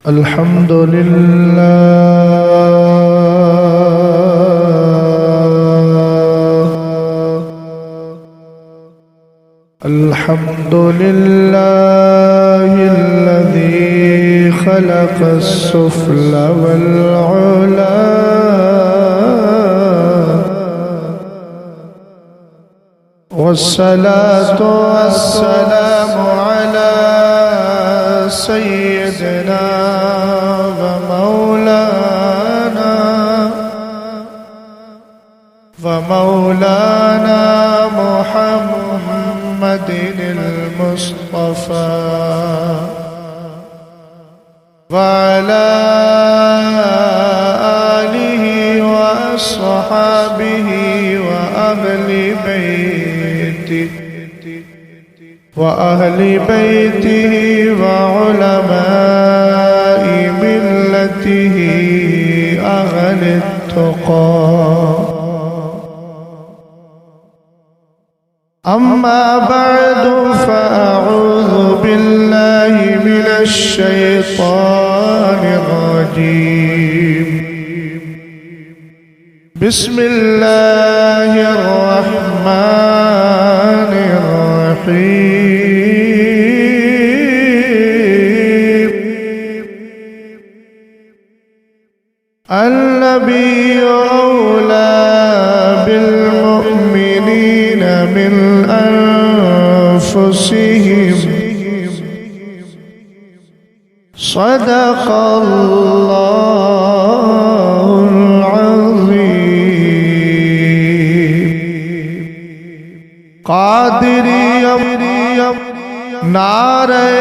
अल्हम्दुलिल्लाहिल्लज़ी खलक़स-सुफ़्ल वल-उला वस्सलातु वस्सलामु अला सय्यिदिना व मौलाना मुहम्मदिनिल मुस्तफ़ा व अला आलिहि व अस्हाबिहि व अहली बैतिहि व उलमाई मिल्लतिहि अहलित तुक़ा। अम्मा बअदु फ़अऊज़ु बिल्लाहि मिनश शैतानिर रजीम। बिस्मिल्लाहिर रहमानिर रहीम। अन्नबिय्यु औला बिल मुअ्मिनीना मिन अनफुसिहिम सदक़ल्लाहुल अज़ीम। क़ादिरियम नारे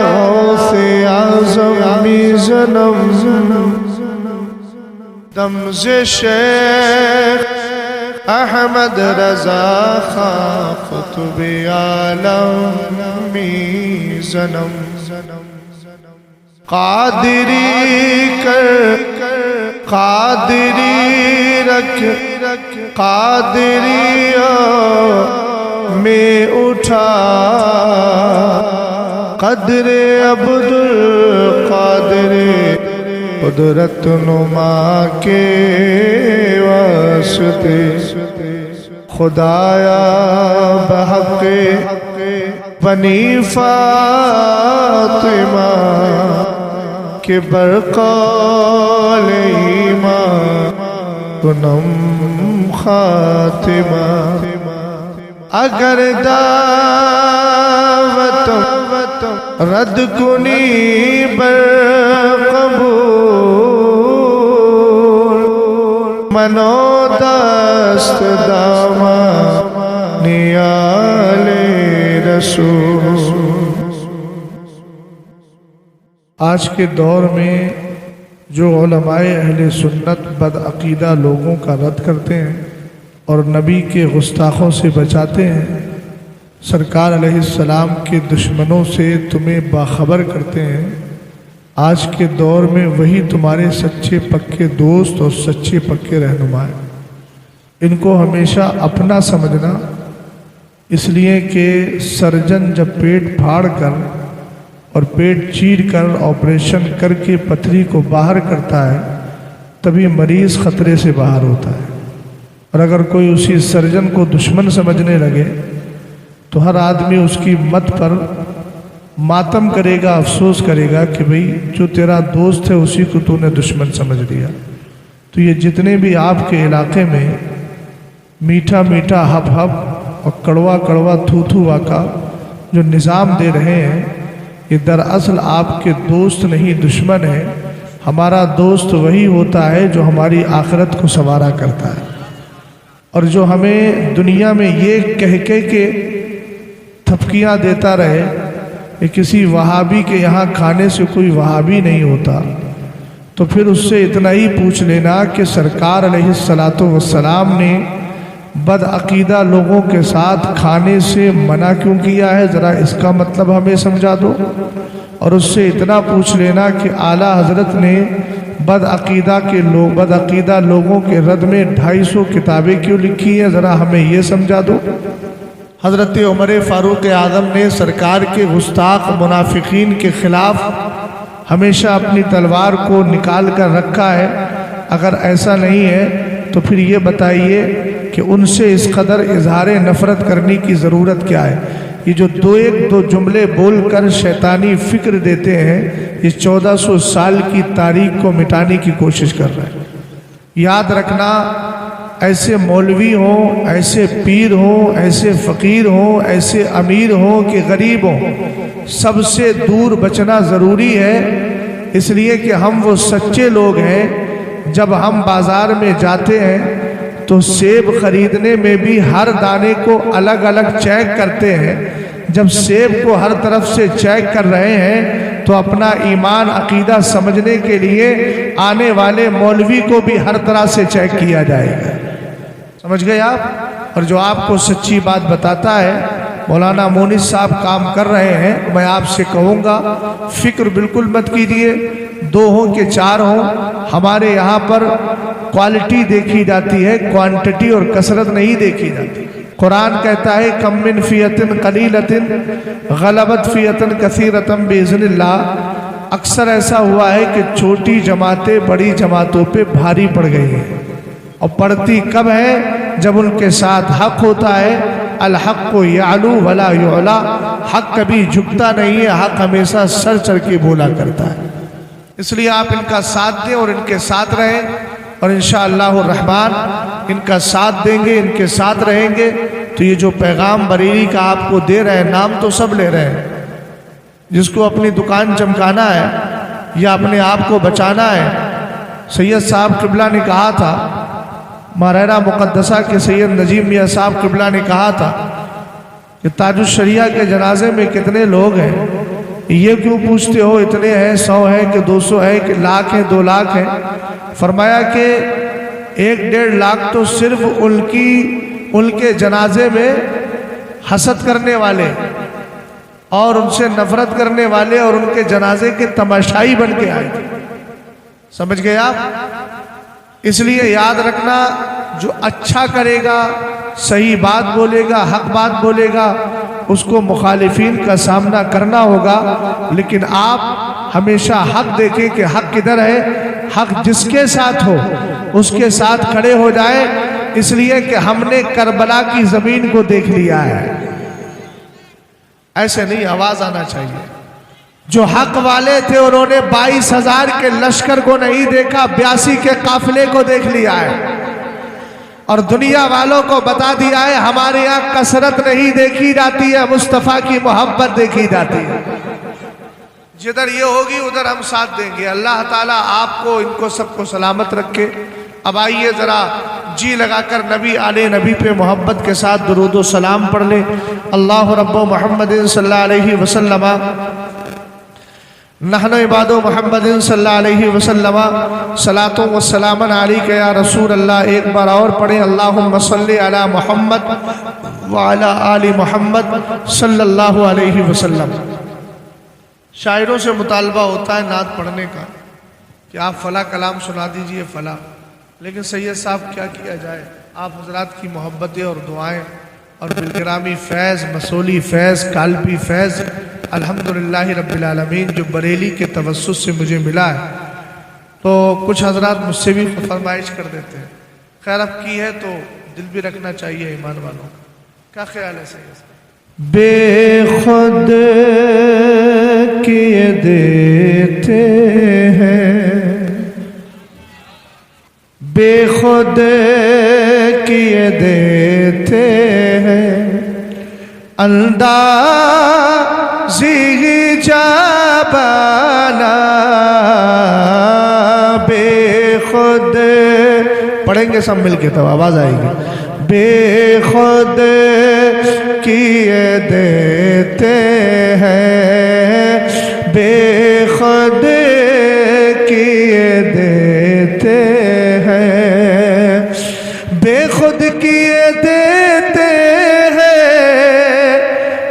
गौसे आज़मी ज़नम दमज़े शेख अहमद रज़ा खां क़ुत्बे आलमी ज़नम। क़ादिरी कर क़ादिरी रख क़ादिरिया में उठा क़द्रे अब्दुल क़ादिर कुदरत नुमा के वास्ते खुदाया बहक़े बनी फ़ातिमा के बरक़ौल ईमान कुनम ख़ातिमा। अगर दावत रद्द कुनी बरक़बूल मनो दस्त दामा नियाले रसूल। आज के दौर में जो उलमाए अहले सुन्नत बदअक़ीदा लोगों का रद्द करते हैं और नबी के गुस्ताखों से बचाते हैं, सरकार अलैहिस्सलाम के दुश्मनों से तुम्हें बाखबर करते हैं, आज के दौर में वही तुम्हारे सच्चे पक्के दोस्त और सच्चे पक्के रहनुमा हैं। इनको हमेशा अपना समझना, इसलिए कि सर्जन जब पेट फाड़ कर और पेट चीर कर ऑपरेशन करके पथरी को बाहर करता है तभी मरीज़ ख़तरे से बाहर होता है। और अगर कोई उसी सर्जन को दुश्मन समझने लगे तो हर आदमी उसकी मत पर मातम करेगा, अफसोस करेगा कि भाई जो तेरा दोस्त है उसी को तूने दुश्मन समझ लिया। तो ये जितने भी आपके इलाके में मीठा मीठा हब हब और कड़वा कड़वा थू थू वाका जो निज़ाम दे रहे हैं, ये दरअसल आपके दोस्त नहीं दुश्मन है। हमारा दोस्त वही होता है जो हमारी आखिरत को संवारा करता है और जो हमें दुनिया में ये कह के थपकियाँ देता रहे कि किसी वहाबी के यहाँ खाने से कोई वहाबी नहीं होता, तो फिर उससे इतना ही पूछ लेना कि सरकार अलैहिस्सलातु वस्सलाम ने बदअक़ीदा लोगों के साथ खाने से मना क्यों किया है, ज़रा इसका मतलब हमें समझा दो। और उससे इतना पूछ लेना कि आला हज़रत ने बदअक़ीदा लोगों के रद में 250 किताबें क्यों लिखी हैं, ज़रा हमें ये समझा दो। हज़रत उमर फ़ारूक आज़म ने सरकार के गुस्ताख मुनाफिकीन के ख़िलाफ़ हमेशा अपनी तलवार को निकाल कर रखा है? अगर ऐसा नहीं है तो फिर ये बताइए कि उनसे इस कदर इजहार नफ़रत करने की ज़रूरत क्या है? ये जो दो जुमले बोलकर शैतानी फ़िक्र देते हैं, ये 1400 साल की तारीख को मिटाने की कोशिश कर रहे हैं। याद रखना, ऐसे मौलवी हों, ऐसे पीर हों, ऐसे फ़कीर हों, ऐसे अमीर हों कि गरीब हों, सबसे दूर बचना ज़रूरी है। इसलिए कि हम वो सच्चे लोग हैं। जब हम बाज़ार में जाते हैं तो सेब खरीदने में भी हर दाने को अलग अलग चेक करते हैं। जब सेब को हर तरफ से चेक कर रहे हैं तो अपना ईमान अकीदा समझने के लिए आने वाले मौलवी को भी हर तरह से चेक किया जाएगा। समझ गए आप? और जो आपको सच्ची बात बताता है, मौलाना मोनिस साहब काम कर रहे हैं, मैं आपसे कहूँगा फिक्र बिल्कुल मत कीजिए। 2 हों कि 4 हों, हमारे यहाँ पर क्वालिटी देखी जाती है, क्वांटिटी और कसरत नहीं देखी जाती। कुरान कहता है कम मिन फ़ियतिन क़लीलतिन ग़लबत फ़ियतन कसीरतन बिइज़्निल्लाह। अक्सर ऐसा हुआ है कि छोटी जमातें बड़ी जमातों पे भारी पड़ गई हैं, और पड़ती कब है? जब उनके साथ हक होता है। अल हक़ यालू वला युला, हक कभी झुकता नहीं है, हक हमेशा सर चढ़ के बोला करता है। इसलिए आप इनका साथ दें और इनके साथ रहें, और इंशाअल्लाह रहमान इनका साथ देंगे, इनके साथ रहेंगे तो ये जो पैगाम बरेली का आपको दे रहे हैं, नाम तो सब ले रहे हैं, जिसको अपनी दुकान चमकाना है या अपने आप को बचाना है। सैयद साहब किबला ने कहा था, महरैरा मुक़द्दसा के सैयद नजीम मियाँ साहब किबला ने कहा था कि ताजुश शरिया के जनाजे में कितने लोग हैं, ये क्यों पूछते हो? इतने हैं, 100 हैं कि 200 हैं कि लाख हैं, 2 लाख हैं? फरमाया कि 1-1.5 लाख तो सिर्फ उनके जनाजे में हसद करने वाले और उनसे नफरत करने वाले और उनके जनाजे के तमाशाई बन के आए थे। समझ गए आप? इसलिए याद रखना, जो अच्छा करेगा, सही बात बोलेगा, हक बात बोलेगा, उसको मुखालिफिन का सामना करना होगा। लेकिन आप हमेशा हक देखें कि हक किधर है, हक जिसके साथ हो उसके साथ खड़े हो जाए। इसलिए कि हमने करबला की ज़मीन को देख लिया है। ऐसे नहीं, आवाज़ आना चाहिए। जो हक वाले थे उन्होंने 22,000 के लश्कर को नहीं देखा, 82 के काफिले को देख लिया है, और दुनिया वालों को बता दिया है हमारे यहाँ कसरत नहीं देखी जाती है, मुस्तफ़ा की मोहब्बत देखी जाती है। जिधर ये होगी उधर हम साथ देंगे। अल्लाह ताला आपको इनको सबको सलामत रखे। अब आइए ज़रा जी लगाकर नबी आले नबी पे मोहब्बत के साथ दुरूद व सलाम पढ़ ले। अल्लाह रब्बो मुहम्मदिन सल्लल्लाहु अलैहि वसल्लम नहनु इबादो मुहम्मदिन सल्लल्लाहु अलैहि वसल्लम सलातो व सलामन अलैका या रसूल अल्लाह। एक बार और पढ़े, अल्लाहुम्मा सल्लि अला मुहम्मद व अला आलि मुहम्मद सल्लल्लाहु अलैहि वसल्लम। शायरों से मुतालबा होता है नात पढ़ने का कि आप फला कलाम सुना दीजिए फला, लेकिन सैयद साहब क्या किया जाए, आप हजरात की मोहब्बतें और दुआएं और बिलगिरामी फैज़, मसूली फैज़, काल्पी फैज़ अल्हम्दुलिल्लाह रब्बिल आलमीन जो बरेली के तवस्सुत से मुझे मिला है, तो कुछ हजरात मुझसे भी फरमाइश कर देते हैं। खैर अब की है तो दिल भी रखना चाहिए ईमान वालों। क्या ख्याल है सैयद साहब? बेखुद किए देते हैं, बेखुद किए देते हैं, अंदाज़ी जाबाना बेखुद। पढ़ेंगे सब मिलके तब आवाज़ आएगी। बेखुद किए देते हैं, बेखुद किए देते हैं, बेखुद किए देते हैं,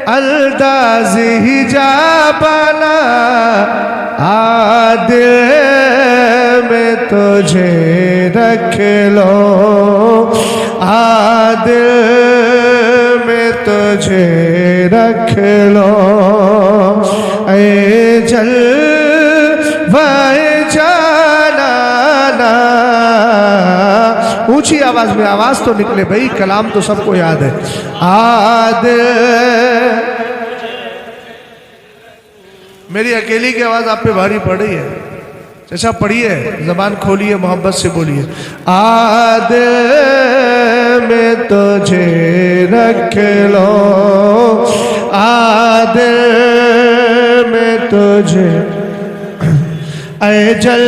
अंदाज़ ही जाबाना आदिल में तुझे रख लो, आदिल में तुझे रख लो, ऐ जल ऊंची आवाज में, आवाज तो निकले भाई, कलाम तो सबको याद है। आदिल, मेरी अकेली की आवाज आप पे भारी पड़ रही है। चचा पढ़िए, जबान खोलिए, मोहब्बत से बोलिए। आदिल में तुझे रख लो, आदिल में तुझे अजल,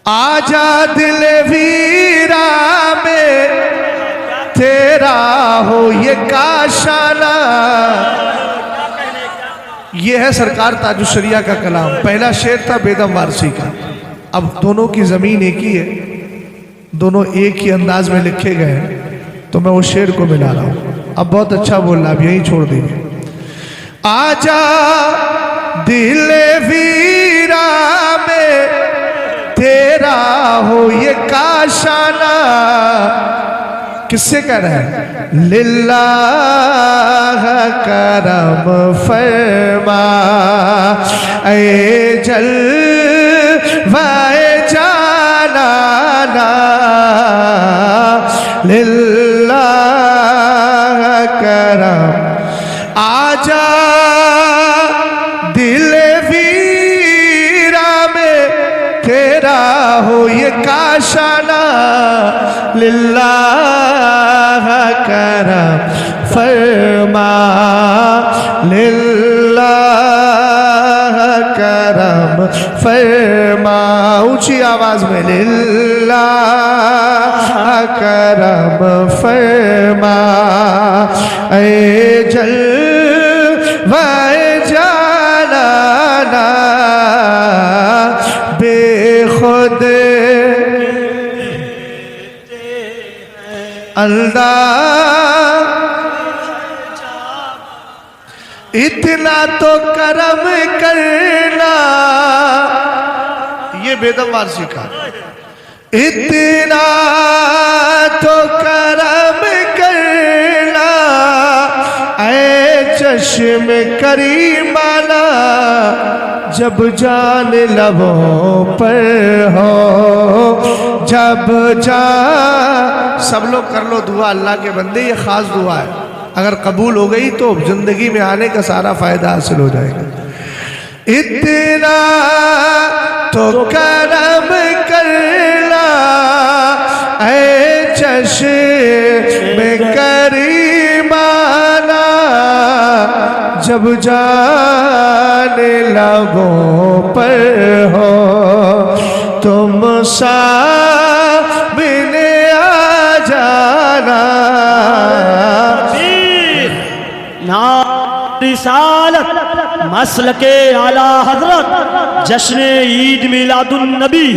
आजा दिल वीरा में तेरा हो ये काशाना। ये है सरकार ताजुश्शरिया का कलाम। पहला शेर था बेदम वारसी का। अब दोनों की ज़मीन एक ही है, दोनों एक ही अंदाज में लिखे गए हैं, तो मैं उस शेर को मिला रहा हूँ। अब बहुत अच्छा बोल रहा, अब यही छोड़ देंगे। आजा दिल वीरा में तेरा हो ये काशाना। किससे कह रहा है? लिल्लाह करम फरमा ए जलवाए जाना, लिल्लाह करम। आजा दिल वीरा में तेरा हो ये काशाना, लिल्लाह करम फरमा, लिल्लाह करम फरमा। ऊंची आवाज में, लिल्लाह करम फरमा ए जलवाए जाना, बेखुद अल्लाह इतना तो करम करना। ये बेदम वारसी का। इतना तो करम करना ऐ चश्म करीमाना, जब जान लबों पर हो, जब जा। सब लोग कर लो दुआ अल्लाह के बंदे, ये खास दुआ है, अगर कबूल हो गई तो जिंदगी में आने का सारा फायदा हासिल हो जाएगा। इतना तो करम करना ऐ चश्म करीमाना, जब जाने लगों पर हो तुम सामने आ जाना। रिसालत मसलके आला हजरत जश्न ईद मिलादुन नबी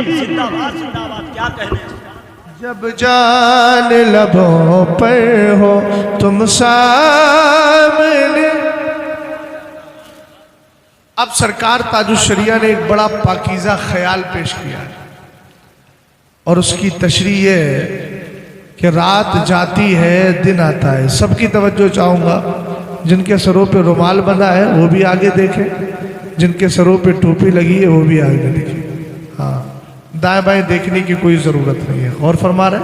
जिंदाबाद जिंदाबाद। क्या कहने, जब जान लबों पर हो तुम सामने। अब सरकार ताजुश्शरिया ने एक बड़ा पाकीज़ा ख्याल पेश किया है और उसकी तशरीह है कि रात जाती है दिन आता है। सबकी तवज्जो चाहूँगा, जिनके सरों पे रुमाल बंधा है वो भी आगे देखें, जिनके सरों पे टोपी लगी है वो भी आगे देखें। हाँ, दाएं बाएं देखने की कोई ज़रूरत नहीं है। गौर फरमा रहे,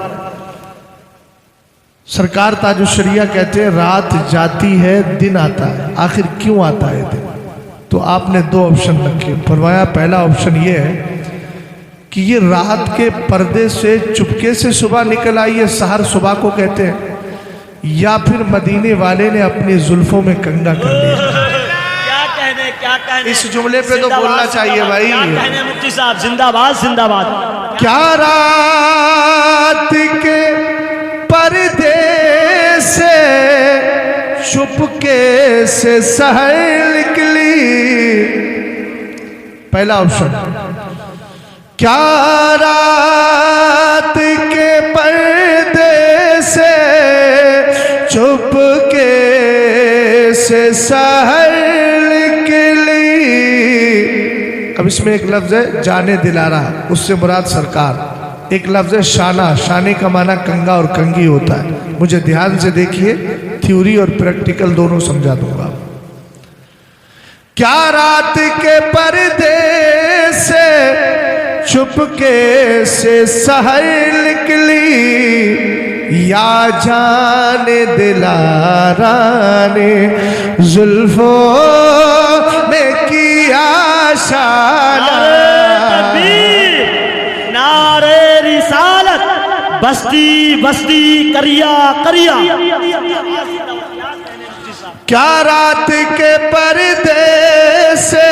सरकार ताजुश्शरिया कहते हैं रात जाती है दिन आता है। आखिर क्यों आता है दिन? तो आपने दो ऑप्शन रखे। फरमाया पहला ऑप्शन ये है कि ये रात के पर्दे से चुपके से सुबह निकल आई है, सहर सुबह को कहते हैं, या फिर मदीने वाले ने अपनी जुल्फों में कंगा कर लिया। क्या कहने इस जुमले पे तो बोलना चाहिए भाई। क्या कहने मुफ्ती साहब, जिंदाबाद जिंदाबाद। क्या रात के पर्दे से चुपके से सहर निकली। पहला ऑप्शन, क्या रात के पर्दे से चुपके से सहर निकली। अब इसमें एक लफ्ज है जाने दिलारा, उससे मुराद सरकार। एक लफ्ज है शाना, शाने का माना कंगा और कंगी होता है। मुझे ध्यान से देखिए, थ्योरी और प्रैक्टिकल दोनों समझा दूंगा। क्या रात के पर्दे से चुपके से सहर निकली या जाने दिलारा ने जुल्फों में किया शाना। नारे रिसालत बस्ती बस्ती करिया करिया। क्या रात के पर्दे से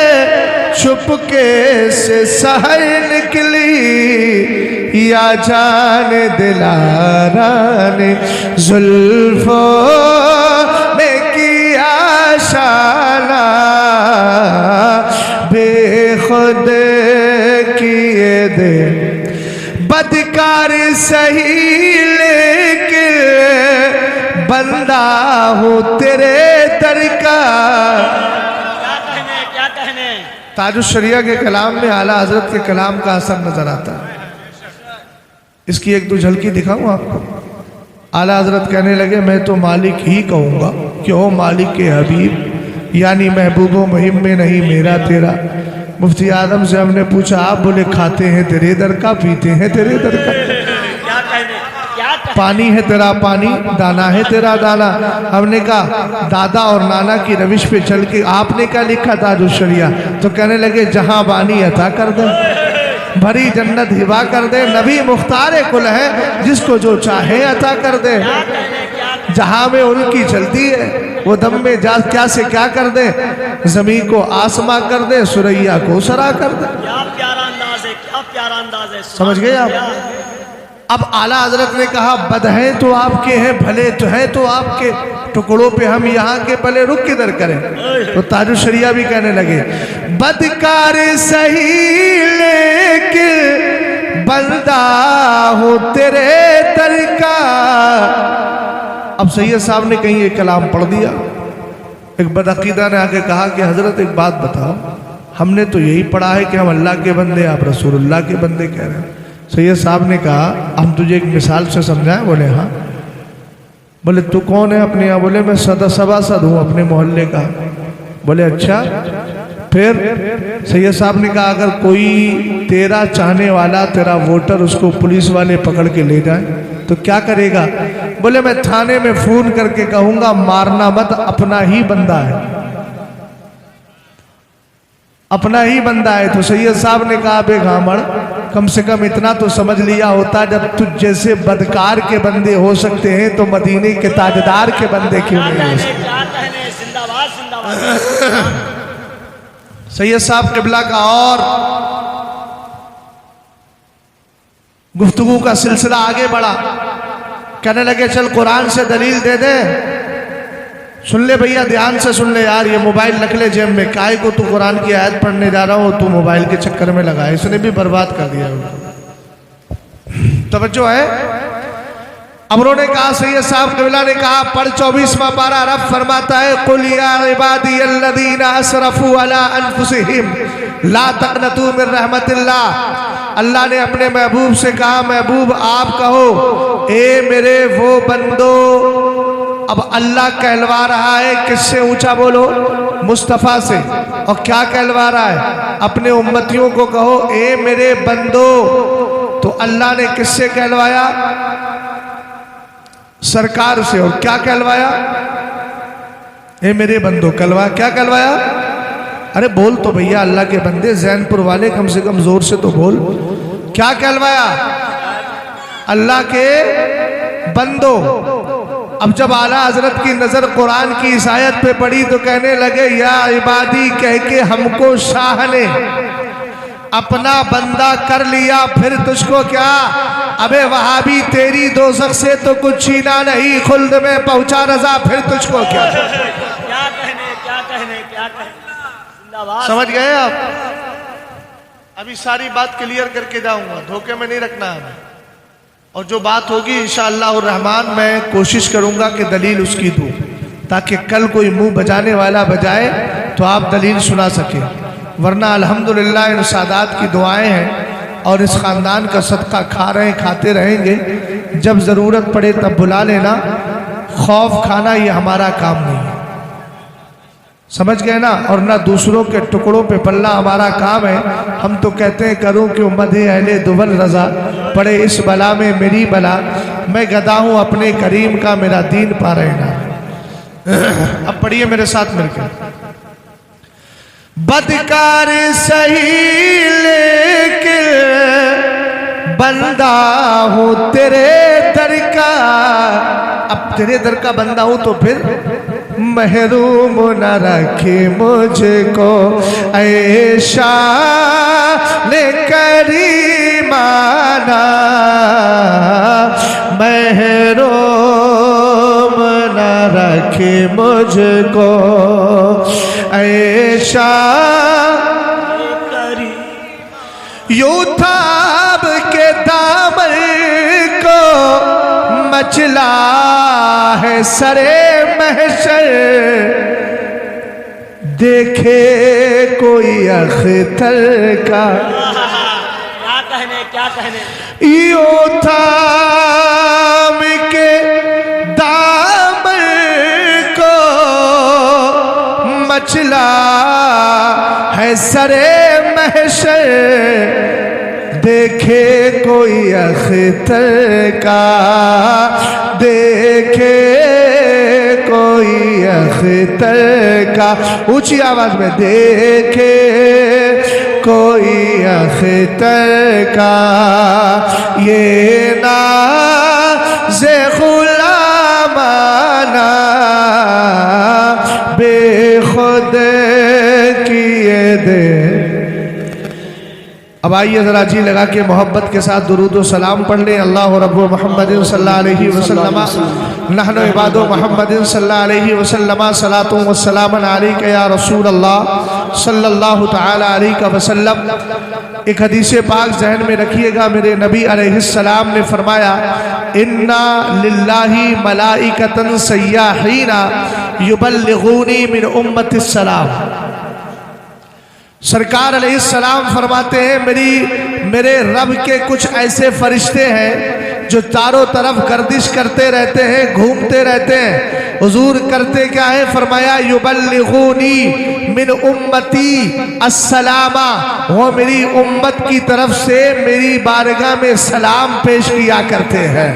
चुपके से सहर निकली या जान दिलारा ने जुल्फों में किया शाना। बेखुद किए दे बदकार सही लेकिन बंदा हूँ तेरे दर का। क्या कहने ताजुश शरिया के कलाम में आला हजरत के कलाम का असर नजर आता है। इसकी एक दो झलकी दिखाऊं आपको। आला हजरत कहने लगे मैं तो मालिक ही कहूँगा कि ओ मालिक के हबीब, यानी महबूबो मुहिम में नहीं मेरा तेरा। मुफ्ती आदम से हमने पूछा, आप बोले खाते हैं तेरे दर का, पीते हैं तेरे दर का। क्या कहने पानी है तेरा पानी, दाना है तेरा दाना। हमने कहा दादा और नाना की रविश पे चल के आपने क्या लिखा था जो शरिया? तो कहने लगे जहां बानी अता कर दे, भरी जन्नत हिबा कर दे। नबी मुख्तार कुल है, जिसको जो चाहे अता कर दे। जहां में उनकी चलती है वो दम में जा क्या से क्या कर दे। जमीन को आसमां कर दे, सुरैया को सरा कर दे। क्या प्यारा अंदाज है, क्या प्यारा अंदाज है। समझ गए आप? अब आला हजरत ने कहा बद हैं तो आपके हैं, भले तो हैं तो आपके, टुकड़ों पे हम यहाँ के भले रुक किधर करें। तो ताजुश शरिया भी कहने लगे बदकार सही लेकिन बंदा हूँ तेरे दर का। अब सैयद साहब ने कहीं एक कलाम पढ़ दिया। एक बदअकीदा ने आके कहा कि हजरत एक बात बताओ, हमने तो यही पढ़ा है कि हम अल्लाह के बंदे, आप रसूलुल्लाह के बंदे कह रहे हैं। सैयद साहब ने कहा हम तुझे एक मिसाल से समझाएं। बोले हाँ। बोले तू कौन है अपने यहाँ? बोले मैं सभासद हूँ अपने मोहल्ले का। बोले अच्छा फिर? सैयद साहब ने कहा अगर कोई तेरा चाहने वाला, तेरा वोटर, उसको पुलिस वाले पकड़ के ले जाए तो क्या करेगा? बोले मैं थाने में फोन करके कहूंगा मारना मत, अपना ही बंदा है, अपना ही बंदा है। तो सैयद साहब ने कहा बे घामड़, कम से कम इतना तो समझ लिया होता, जब तुझ जैसे बदकार के बंदे हो सकते हैं तो मदीने के ताजदार के बंदे क्यों नहीं हो सकते? जिंदाबाद जिंदाबाद। सैयद साहब किबला का और गुफ्तगू का सिलसिला आगे बढ़ा। कहने लगे चल कुरान से दलील दे दे। सुन ले भैया, ध्यान से सुन ले यार, ये मोबाइल रख ले जेब में, काहे को तू कुरान की आयत पढ़ने जा रहा हो, तू मोबाइल के चक्कर में लगा। इसने भी बर्बाद कर दिया उनको। तवज्जो है? अब उन्होंने कहा, सैयद साहब किबला ने कहा पढ़ 24वां पारा। रब फरमाता है कुल या इबादियल्लज़ीना असरफू अला अनफुसिहिम ला तक़नतू मिन रहमतिल्लाह। अल्लाह ने अपने महबूब से कहा महबूब आप कहो ए मेरे वो बंदो। अब अल्लाह कहलवा रहा है किससे? ऊंचा बोलो, मुस्तफ़ा से। और क्या कहलवा रहा है? अपने उम्मतियों को कहो ए मेरे बंदो। तो अल्लाह ने किससे कहलवाया? सरकार से। और क्या कहलवाया? ए मेरे बंदो। कहलवा क्या कहलवाया? अरे बोल तो भैया अल्लाह के बंदे, जैनपुर वाले, कम से कम जोर से तो बोल। क्या कहलवाया? अल्लाह के बंदो। अब जब आला हजरत की नजर कुरान की इस आयत पे पड़ी तो कहने लगे या इबादी कह के हमको शाह ने अपना बंदा कर लिया, फिर तुझको क्या? अबे वहाबी तेरी दोज़ख से तो कुछ छीना नहीं, खुल्द में पहुंचा रजा, फिर तुझको क्या? क्या कहने, क्या कहने, क्या कहने। समझ गए आप? अभी सारी बात क्लियर करके जाऊंगा, धोखे में नहीं रखना हमें। और जो बात होगी इंशाअल्लाह रहमान मैं कोशिश करूंगा कि दलील उसकी दूं, ताकि कल कोई मुंह बजाने वाला बजाए तो आप दलील सुना सके। वरना अल्हम्दुलिल्लाह इन सादात की दुआएं हैं और इस ख़ानदान का सदका खा रहे हैं, खाते रहेंगे। जब ज़रूरत पड़े तब बुला लेना। खौफ खाना ये हमारा काम नहीं है। समझ गए ना। और ना दूसरों के टुकड़ों पे पल्ला हमारा काम है। हम तो कहते हैं करूं कि उम्मत अहले दुबल रजा पड़े इस बला में मेरी बला, मैं गदा हूं अपने करीम का मेरा दीन पा रहे ना। अब पढ़िए मेरे साथ मिलकर। बदकार सही लेकिन बंदा हूं तेरे दर का। अब तेरे दर का बंदा हूं तो फिर महरूम न रखे मुझको ऐशा ले करीमाना। महरूम न रखे मुझको ऐशा यूं थाम के दामन को मचला है सरे महशर। देखे कोई अख्तर का क्या कहने क्या कहने। यूं थाम के दामन को मचला है सरे महशर। देखे कोई अख्तर का, देखे कोई अख्तर का। ऊंची आवाज में देखे कोई अख्तर का। ये नाज़े ग़ुलामाना बेखुद किए दे। अब आइए ज़रा जी लगा के मोहब्बत के साथ दुरूद व सलाम पढ़ लें। अल्लाह रब्बु मुहम्मदिन सल्लल्लाहु अलैहि वसल्लम नहनु इबादु मुहम्मदिन सल्लल्लाहु अलैहि वसल्लम सलातु व सलामन अलैका या रसूल अल्लाह सल्लल्लाहु तआला अलैहि वसल्लम। एक हदीस पाक जहन में रखिएगा। मेरे नबी अलैहिस्सलाम ने फरमाया, इन्ना लिल्लाहि मलाइकतन सय्याहीना युबल्लिगूनी मिन उम्मतिस सलाम। सरकार अलैहिस्सलाम फरमाते हैं मेरे रब के कुछ ऐसे फरिश्ते हैं जो चारों तरफ गर्दिश करते रहते हैं, घूमते रहते हैं। हुजूर करते क्या है? फरमाया युबल्लिगूनी मिन उम्मती अस्सलामा, वो मेरी उम्मत की तरफ से मेरी बारगाह में सलाम पेश किया करते हैं।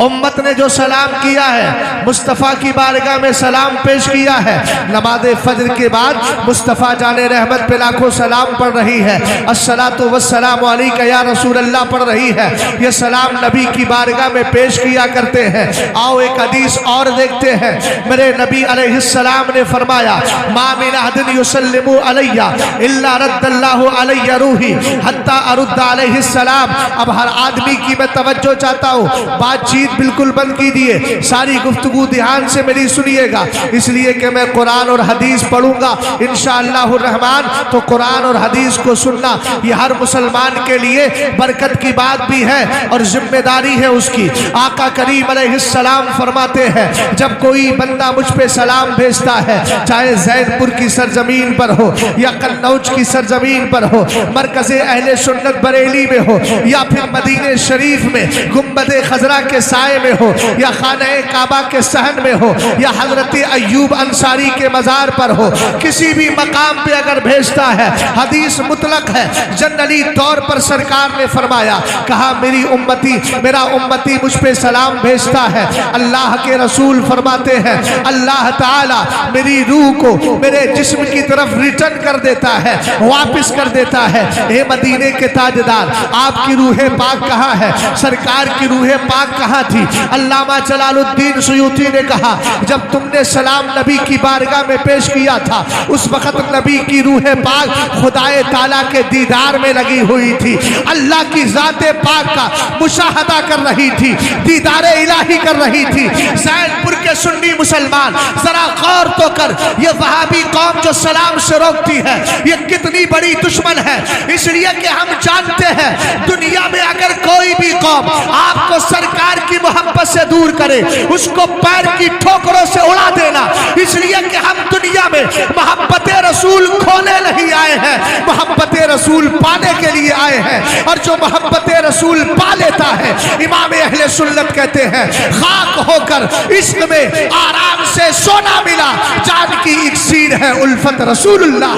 उम्मत ने जो सलाम किया है, मुस्तफ़ा की बारगाह में सलाम पेश किया है। नमाज फजर के बाद मुस्तफ़ा जाने रहमत पे लाखों सलाम पढ़ रही है। अस्सलातु वस्सलामु अलैका या रसूल अल्लाह पढ़ रही है। ये सलाम नबी की बारगाह में पेश किया करते हैं। आओ एक हदीस और देखते हैं। मेरे नबी अलैहिस्सलाम ने फरमाया, मा मिन अहदिन युसल्लिमु अलैया इल्ला रद्दल्लाहु अलैया रूही हत्ता अरुद्द अलैहिस्सलाम। अब हर आदमी की मैं तवज्जो चाहता हूँ, बातचीत बिल्कुल बंद कीजिए, सारी गुफ्तगू ध्यान से मेरी सुनिएगा, इसलिए कि मैं कुरान और हदीस पढ़ूंगा इंशाअल्लाहुर रहमान। तो कुरान और हदीस को सुनना ये हर मुसलमान के लिए बरकत की बात भी है और जिम्मेदारी है उसकी। आका करीम अलैहिस्सलाम फरमाते हैं, जब कोई बंदा मुझ पे सलाम भेजता है, चाहे जैनपुर की सरजमीन पर हो या कन्नौज की सरजमीन पर हो, मरकज़े अहले सुन्नत बरेली में हो या फिर मदीने शरीफ में गुंबदे खजरा के साए में हो या खाने काबा के सहन में हो या हजरत अय्यूब अंसारी के मजार पर हो, किसी भी मकाम पे अगर भेजता है, हदीस मुतलक है, जनरली तौर पर सरकार ने फरमाया, कहा मेरी उम्मती, मेरा उम्मती मुझ पे सलाम भेजता है। अल्लाह के रसूल फरमाते हैं, अल्लाह ताला मेरी रूह को मेरे जिस्म की तरफ रिटर्न कर देता है, वापिस कर देता है। हे मदीने के ताजदार, आपकी रूह पाक कहाँ है? सरकार की रूह पाक कहाँ थी? अल्लामा जलालुद्दीन सुयूती ने कहा, जब तुमने सलाम नबी की बारगाह में पेश किया था, उस वक्त नबी की रूह पाक खुदाए ताला के दीदार में लगी हुई थी, अल्लाह की जाते पाक का मुशाहदा कर रही थी, दीदारे इलाही कर रही थी। जैनपुर के सुन्नी मुसलमान जरा गौर तो कर, ये वहाबी कौम जो सलाम से रोकती है, ये कितनी बड़ी दुश्मन है। इसलिए कि हम जानते हैं, दुनिया में अगर कोई भी कौम आपको सरकार की मोहब्बत से दूर करे, उसको पैर की ठोकरों से उड़ा देना। इसलिए कि हम दुनिया में मोहब्बत रसूल खोने नहीं आए हैं, मोहब्बत रसूल पाने के लिए आए हैं। और जो मोहब्बत रसूल पा लेता है, इमाम अहले सुन्नत कहते हैं, खाक होकर इश्क में आराम से सोना मिला, जान की इक्सीर है उल्फत रसूलुल्लाह।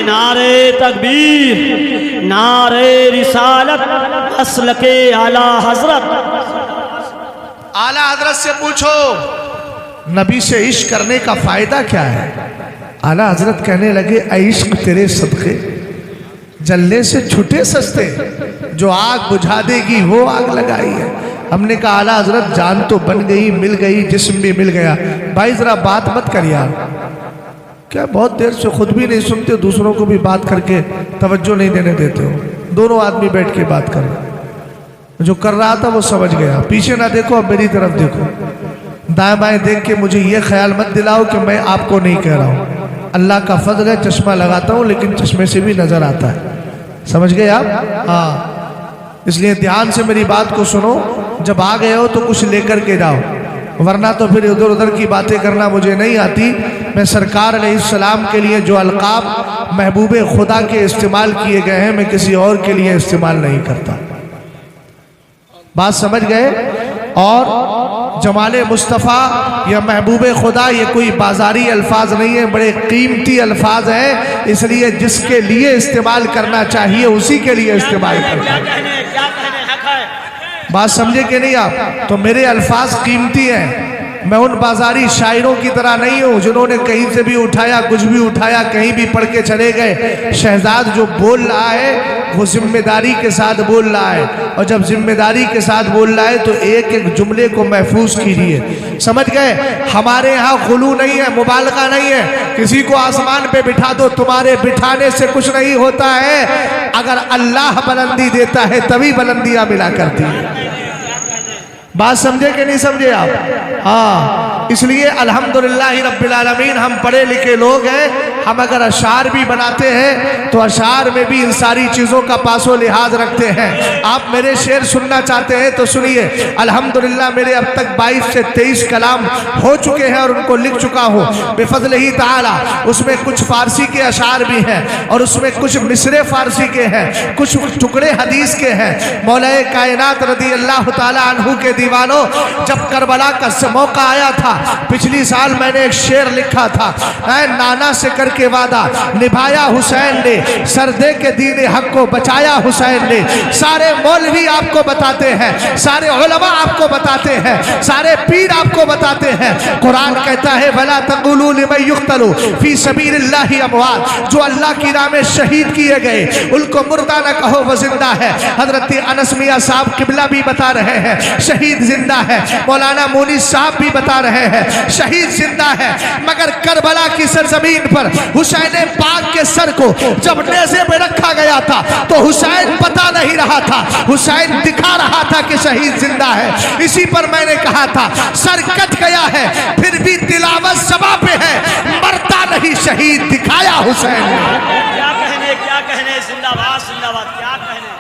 नारे तकबीर, नारे रिसालत, असल के आला हजरत। आला हजरत से पूछो नबी से इश्क करने का फायदा क्या है। आला हजरत कहने लगे, ऐ इश्क तेरे सदके जलने से छुटे सस्ते, जो आग बुझा देगी वो आग लगाई है। हमने कहा आला हजरत जान तो बन गई, मिल गई, जिस्म भी मिल गया। भाई जरा बात मत कर यार, क्या बहुत देर से खुद भी नहीं सुनते, दूसरों को भी बात करके तवज्जो नहीं देने देते हो। दोनों आदमी बैठ के बात कर, जो कर रहा था वो समझ गया। पीछे ना देखो, अब मेरी तरफ देखो, दाएं बाएं देख के मुझे ये ख्याल मत दिलाओ कि मैं आपको नहीं कह रहा हूँ। अल्लाह का फजल है, चश्मा लगाता हूँ लेकिन चश्मे से भी नजर आता है। समझ गए आप? हाँ, इसलिए ध्यान से मेरी बात को सुनो। जब आ गए हो तो कुछ लेकर के जाओ, वरना तो फिर इधर उधर की बातें करना मुझे नहीं आती। मैं सरकार अलैहिस्सलाम के लिए जो अलकाब महबूब खुदा के इस्तेमाल किए गए हैं, मैं किसी और के लिए इस्तेमाल नहीं करता। बात समझ गए? और जमाले मुस्तफ़ा या महबूब खुदा ये कोई बाजारी अल्फाज नहीं है, बड़े कीमती अल्फाज हैं। इसलिए जिसके लिए इस्तेमाल करना चाहिए उसी के लिए इस्तेमाल करना है। बात समझे कि नहीं आप? तो मेरे अल्फाज कीमती हैं। मैं उन बाजारी शायरों की तरह नहीं हूँ जिन्होंने कहीं से भी उठाया, कुछ भी उठाया, कहीं भी पढ़ के चले गए। शहजाद जो बोल रहा है वो जिम्मेदारी के साथ बोल रहा है, और जब जिम्मेदारी के साथ बोल रहा है तो एक एक जुमले को महफूज कीजिए। समझ गए? हमारे यहाँ गुलू नहीं है, मुबालगा नहीं है। किसी को आसमान पे बिठा दो, तुम्हारे बिठाने से कुछ नहीं होता है। अगर अल्लाह बुलंदी देता है तभी बुलंदियां मिला करती है। बात समझे कि नहीं समझे आप? हाँ, इसलिए अल्हम्दुलिल्लाह रब्बिल आलमीन हम पढ़े लिखे लोग हैं। हम अगर अशार भी बनाते हैं तो अशार में भी इन सारी चीज़ों का पासो लिहाज रखते हैं। आप मेरे शेर सुनना चाहते हैं तो सुनिए। अल्हम्दुलिल्लाह मेरे अब तक 22 से 23 कलाम हो चुके हैं और उनको लिख चुका हूँ बिफज़लिही ताला। उसमें कुछ फारसी के अशार भी हैं और उसमें कुछ मिसरे फारसी के हैं, कुछ टुकड़े हदीस के हैं। मौलाए कायनात रदी अल्लाह ताला अन्हु के दीवानों, जब करबला का मौका आया था पिछली साल, मैंने एक शेर लिखा था, नाना से करके वादा निभाया हुसैन ने, सरदे के दीन हक को बचाया हुसैन ने। सारे मौलवी आपको बताते हैं, सारे उलमा आपको बताते हैं, सारे पीर आपको बताते हैं। कुरान कहता है वला तक़ूलू लिमन युक़्तलू फी सबीलिल्लाहि अमवात, जो अल्लाह की राह में शहीद किए गए उनको मुर्दा न कहो, वो जिंदा है। हजरत अनस मियां साहब किबला भी बता रहे हैं शहीद जिंदा है। मौलाना मुनीस साहब भी बता रहे हैं शहीद जिंदा है। मगर करबला की सरजमीन पर हुसैन पाक के सर को जब नेज़े में रखा गया था तो हुसैन पता नहीं रहा था, हुसैन दिखा रहा था कि शहीद जिंदा है। इसी पर मैंने कहा था सर कट गया है फिर भी तिलावत सभा पे है, मरता नहीं शहीद दिखाया हुसैन ने। क्या कहने, क्या कहने, जिंदाबाद जिंदाबाद, क्या कहने,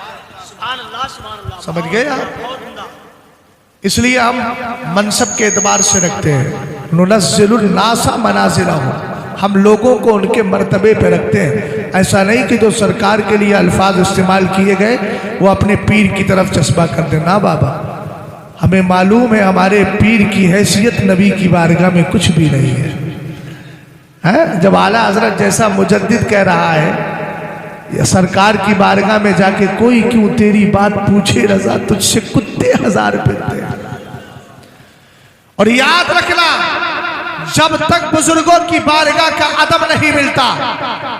सुभान अल्लाह सुभान अल्लाह। समझ गए आप? इसलिए हम मनसब के एतबार से रखते हैं। नुनज़्ज़िलुन नासा मनाज़िलहुम, हम लोगों को उनके मर्तबे पे रखते हैं। ऐसा नहीं कि जो सरकार के लिए अल्फाज इस्तेमाल किए गए वो अपने पीर की तरफ चस्पा कर दे। ना बाबा, हमें मालूम है हमारे पीर की हैसियत नबी की बारगाह में कुछ भी नहीं है। जब आला हजरत जैसा मुजद्दिद कह रहा है या सरकार की बारगाह में जाके कोई क्यों तेरी बात पूछे रजा, तुझसे कुत्ते हजार फिरते हैं। और याद रखना, जब तक बुजुर्गों की बारगाह का अदब नहीं मिलता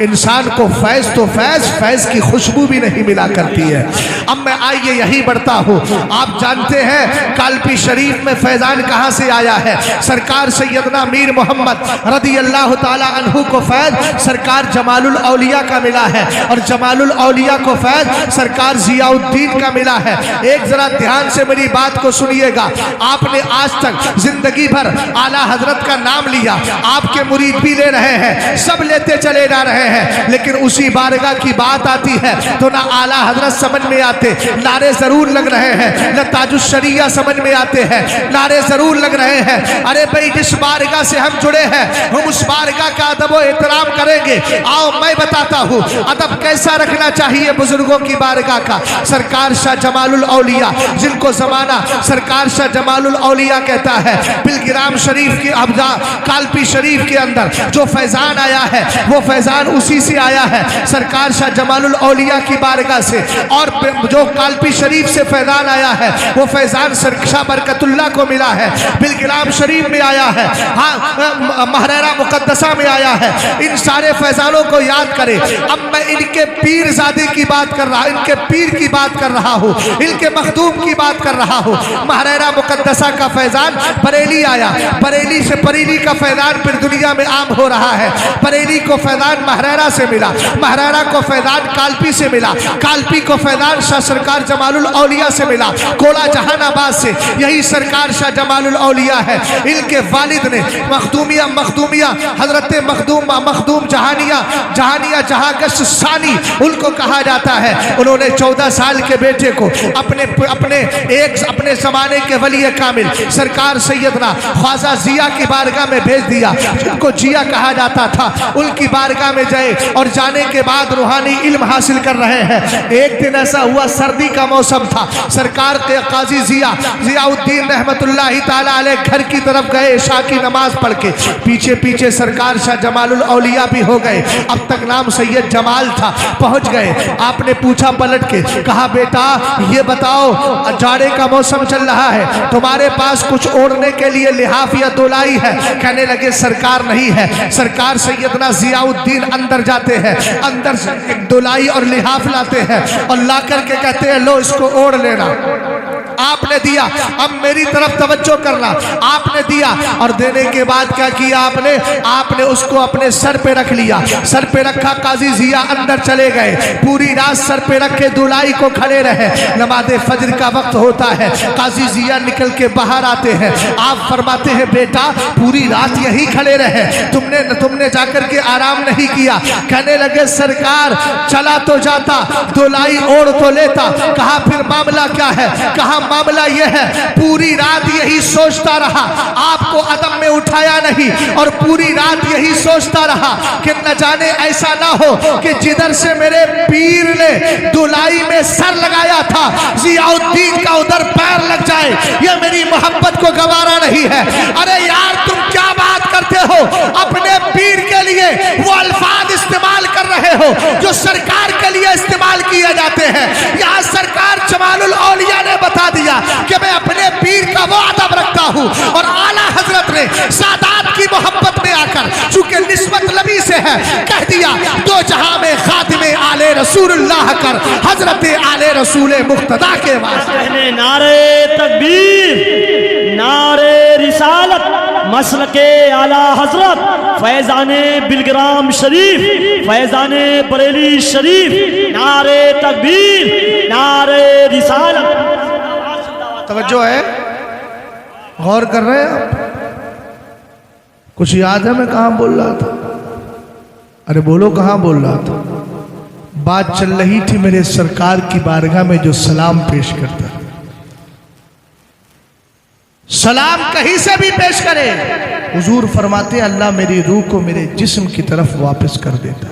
इंसान को फैज तो फैज की खुशबू भी नहीं मिला करती है। अब मैं आइए यही बढ़ता हूँ। आप जानते हैं कालपी शरीफ में फैजान कहाँ से आया है? सरकार सैयदना मीर मोहम्मद रदी अल्लाह ताला अन्हु को फैज सरकार जमालुल औलिया का मिला है, और जमालुल औलिया को फैज सरकार जियाउद्दीन का मिला है। एक जरा ध्यान से मेरी बात को सुनिएगा। आपने आज तक जिंदगी भर आला हजरत का नाम लिया, आपके मुरीद भी ले रहे हैं, सब लेते चले जा रहे हैं, लेकिन उसी बारगाह की बात आती है तो ना आला हजरत समझ में आते, नारे जरूर लग रहे हैं, न ताजुश शरिया समझ में आते हैं, नारे जरूर लग रहे हैं। अरे भाई जिस बारगाह से हम जुड़े हैं हम उस बारगाह का अदब और एहतराम करेंगे। आओ मैं बताता हूँ अदब कैसा रखना चाहिए बुजुर्गों की बारगाह का। सरकार शाह जमालुल औलिया, जिनको जमाना सरकार शाह जमालुल औलिया कहता है, बिलगिराम शरीफ की अब्जा कालपी शरीफ के अंदर जो फैजान आया है वो फैजान उसी से आया है, सरकार शाह जमालुल औलिया की बारगाह से। और जो कालपी शरीफ से फैजान आया है वो फैजान शाह बरकतुल्लाह को मिला है, बिलगिराम शरीफ में आया है, हाँ महरेरा मुकद्दसा में आया है। इन सारे फैजानों को याद करें। अब मैं इनके पीरजादे की बात कर रहा, इनके पीर की बात कर रहा हूँ, इनके मखदूम की बात कर रहा हूँ। महरेरा मुकद्दसा का फैजान बरेली आया, बरेली से बरेली का फैजान फिर दुनिया में आम हो रहा है। बरेली को फैजान महरेरा से मिला, महरेरा को फैजान कालपी से मिला, कालपी को फैजान शाह सरकार जमालुल औलिया से मिला, कोला जहानाबाद से। यही सरकार शाह जमालुल औलिया है। इनके वालिद ने मखदूमिया मखदूमिया हजरत मखदूम जहानिया जहागश सानी उनको कहा जाता है। उन्होंने 14 साल के बेटे को अपने जमाने के वली कामिल सरकार सैयदना ख्वाजा जिया की बारगाह में भेज दिया, जिनको जिया कहा जाता था। उनकी बारगाह में गए और जाने के बाद रूहानी इल्म हासिल कर रहे हैं। एक दिन ऐसा हुआ, सर्दी का मौसम था, सरकार के काजी जियाउद्दीन रहमतुल्लाहि ताला अलैह घर की तरफ गए इशा की नमाज पढ़ के। पीछे पीछे सरकार शाह जमालुल औलिया भी हो गए। अब तक नाम सैयद जमाल था, पहुंच गए। आपने पूछा पलट के, कहा बेटा ये बताओ जाड़े का मौसम चल रहा है, तुम्हारे पास कुछ ओढ़ने के लिए लिहाफ या दोलाई है? कहने लगे सरकार नहीं है। सरकार सैयदना जियाउद्दीन अंदर जाते हैं, अंदर से एक दोलाई और लिहाफ लाते हैं और ला करके कहते हैं लो इसको ओढ़ लेना। आपने दिया, अब मेरी तरफ तवज्जो करना। आपने दिया और देने के बाद क्या किया आपने उसको अपने सर पे रख लिया, सर पे रखा। काजी जिया अंदर चले गए, पूरी रात सर पे रखे दुलाई को खड़े रहे। नमाज़े फजर का वक्त होता है, काजी जिया निकल के बाहर आते हैं। आप फरमाते हैं बेटा पूरी रात यही खड़े रहे, तुमने जाकर के आराम नहीं किया? कहने लगे सरकार चला तो जाता, दुलाई ओढ़ तो लेता। कहा फिर मामला क्या है? कहा मामला यह है पूरी रात यही सोचता रहा, आपको अदम में उठाया नहीं, और पूरी रात यही सोचता रहा कि न जाने ऐसा ना हो कि जिधर से मेरे पीर ने दुलाई में सर लगाया था जियाउद्दीन का उधर पैर लग जाए। यह मेरी मोहब्बत को गवारा नहीं है। अरे यार तुम क्या बात करते हो? अपने पीर के लिए वो अल्फाज इस्तेमाल कर रहे हो जो सरकार के लिए इस्तेमाल किए जाते हैं। यहाँ सरकार जमालुल औलिया ने बता दिया कि मैं अपने पीर का वो अदब रखता हूँ, और आला हजरत ने सादात की मोहब्बत में आकर चूंकि निस्बत नबी से है कह दिया दो जहां में खातिमे आले रसूलुल्लाह कर हजरत आले रसूल मुक्तदा के वास्ते। नारे तकबीर, नारे रिसालत, मसलके आला हजरत, फैजाने बिलग्राम शरीफ, फैजाने बरेली शरीफ, नारे तकबीर, नारे रिसालत। तवज्जो है, गौर कर रहे हैं आप? कुछ याद है मैं कहाँ बोल रहा था? अरे बोलो कहाँ बोल रहा था? बात चल रही थी मेरे सरकार की बारगाह में जो सलाम पेश करता है। सलाम कहीं से भी पेश करे, हुजूर फरमाते अल्लाह मेरी रूह को मेरे जिस्म की तरफ वापस कर देता।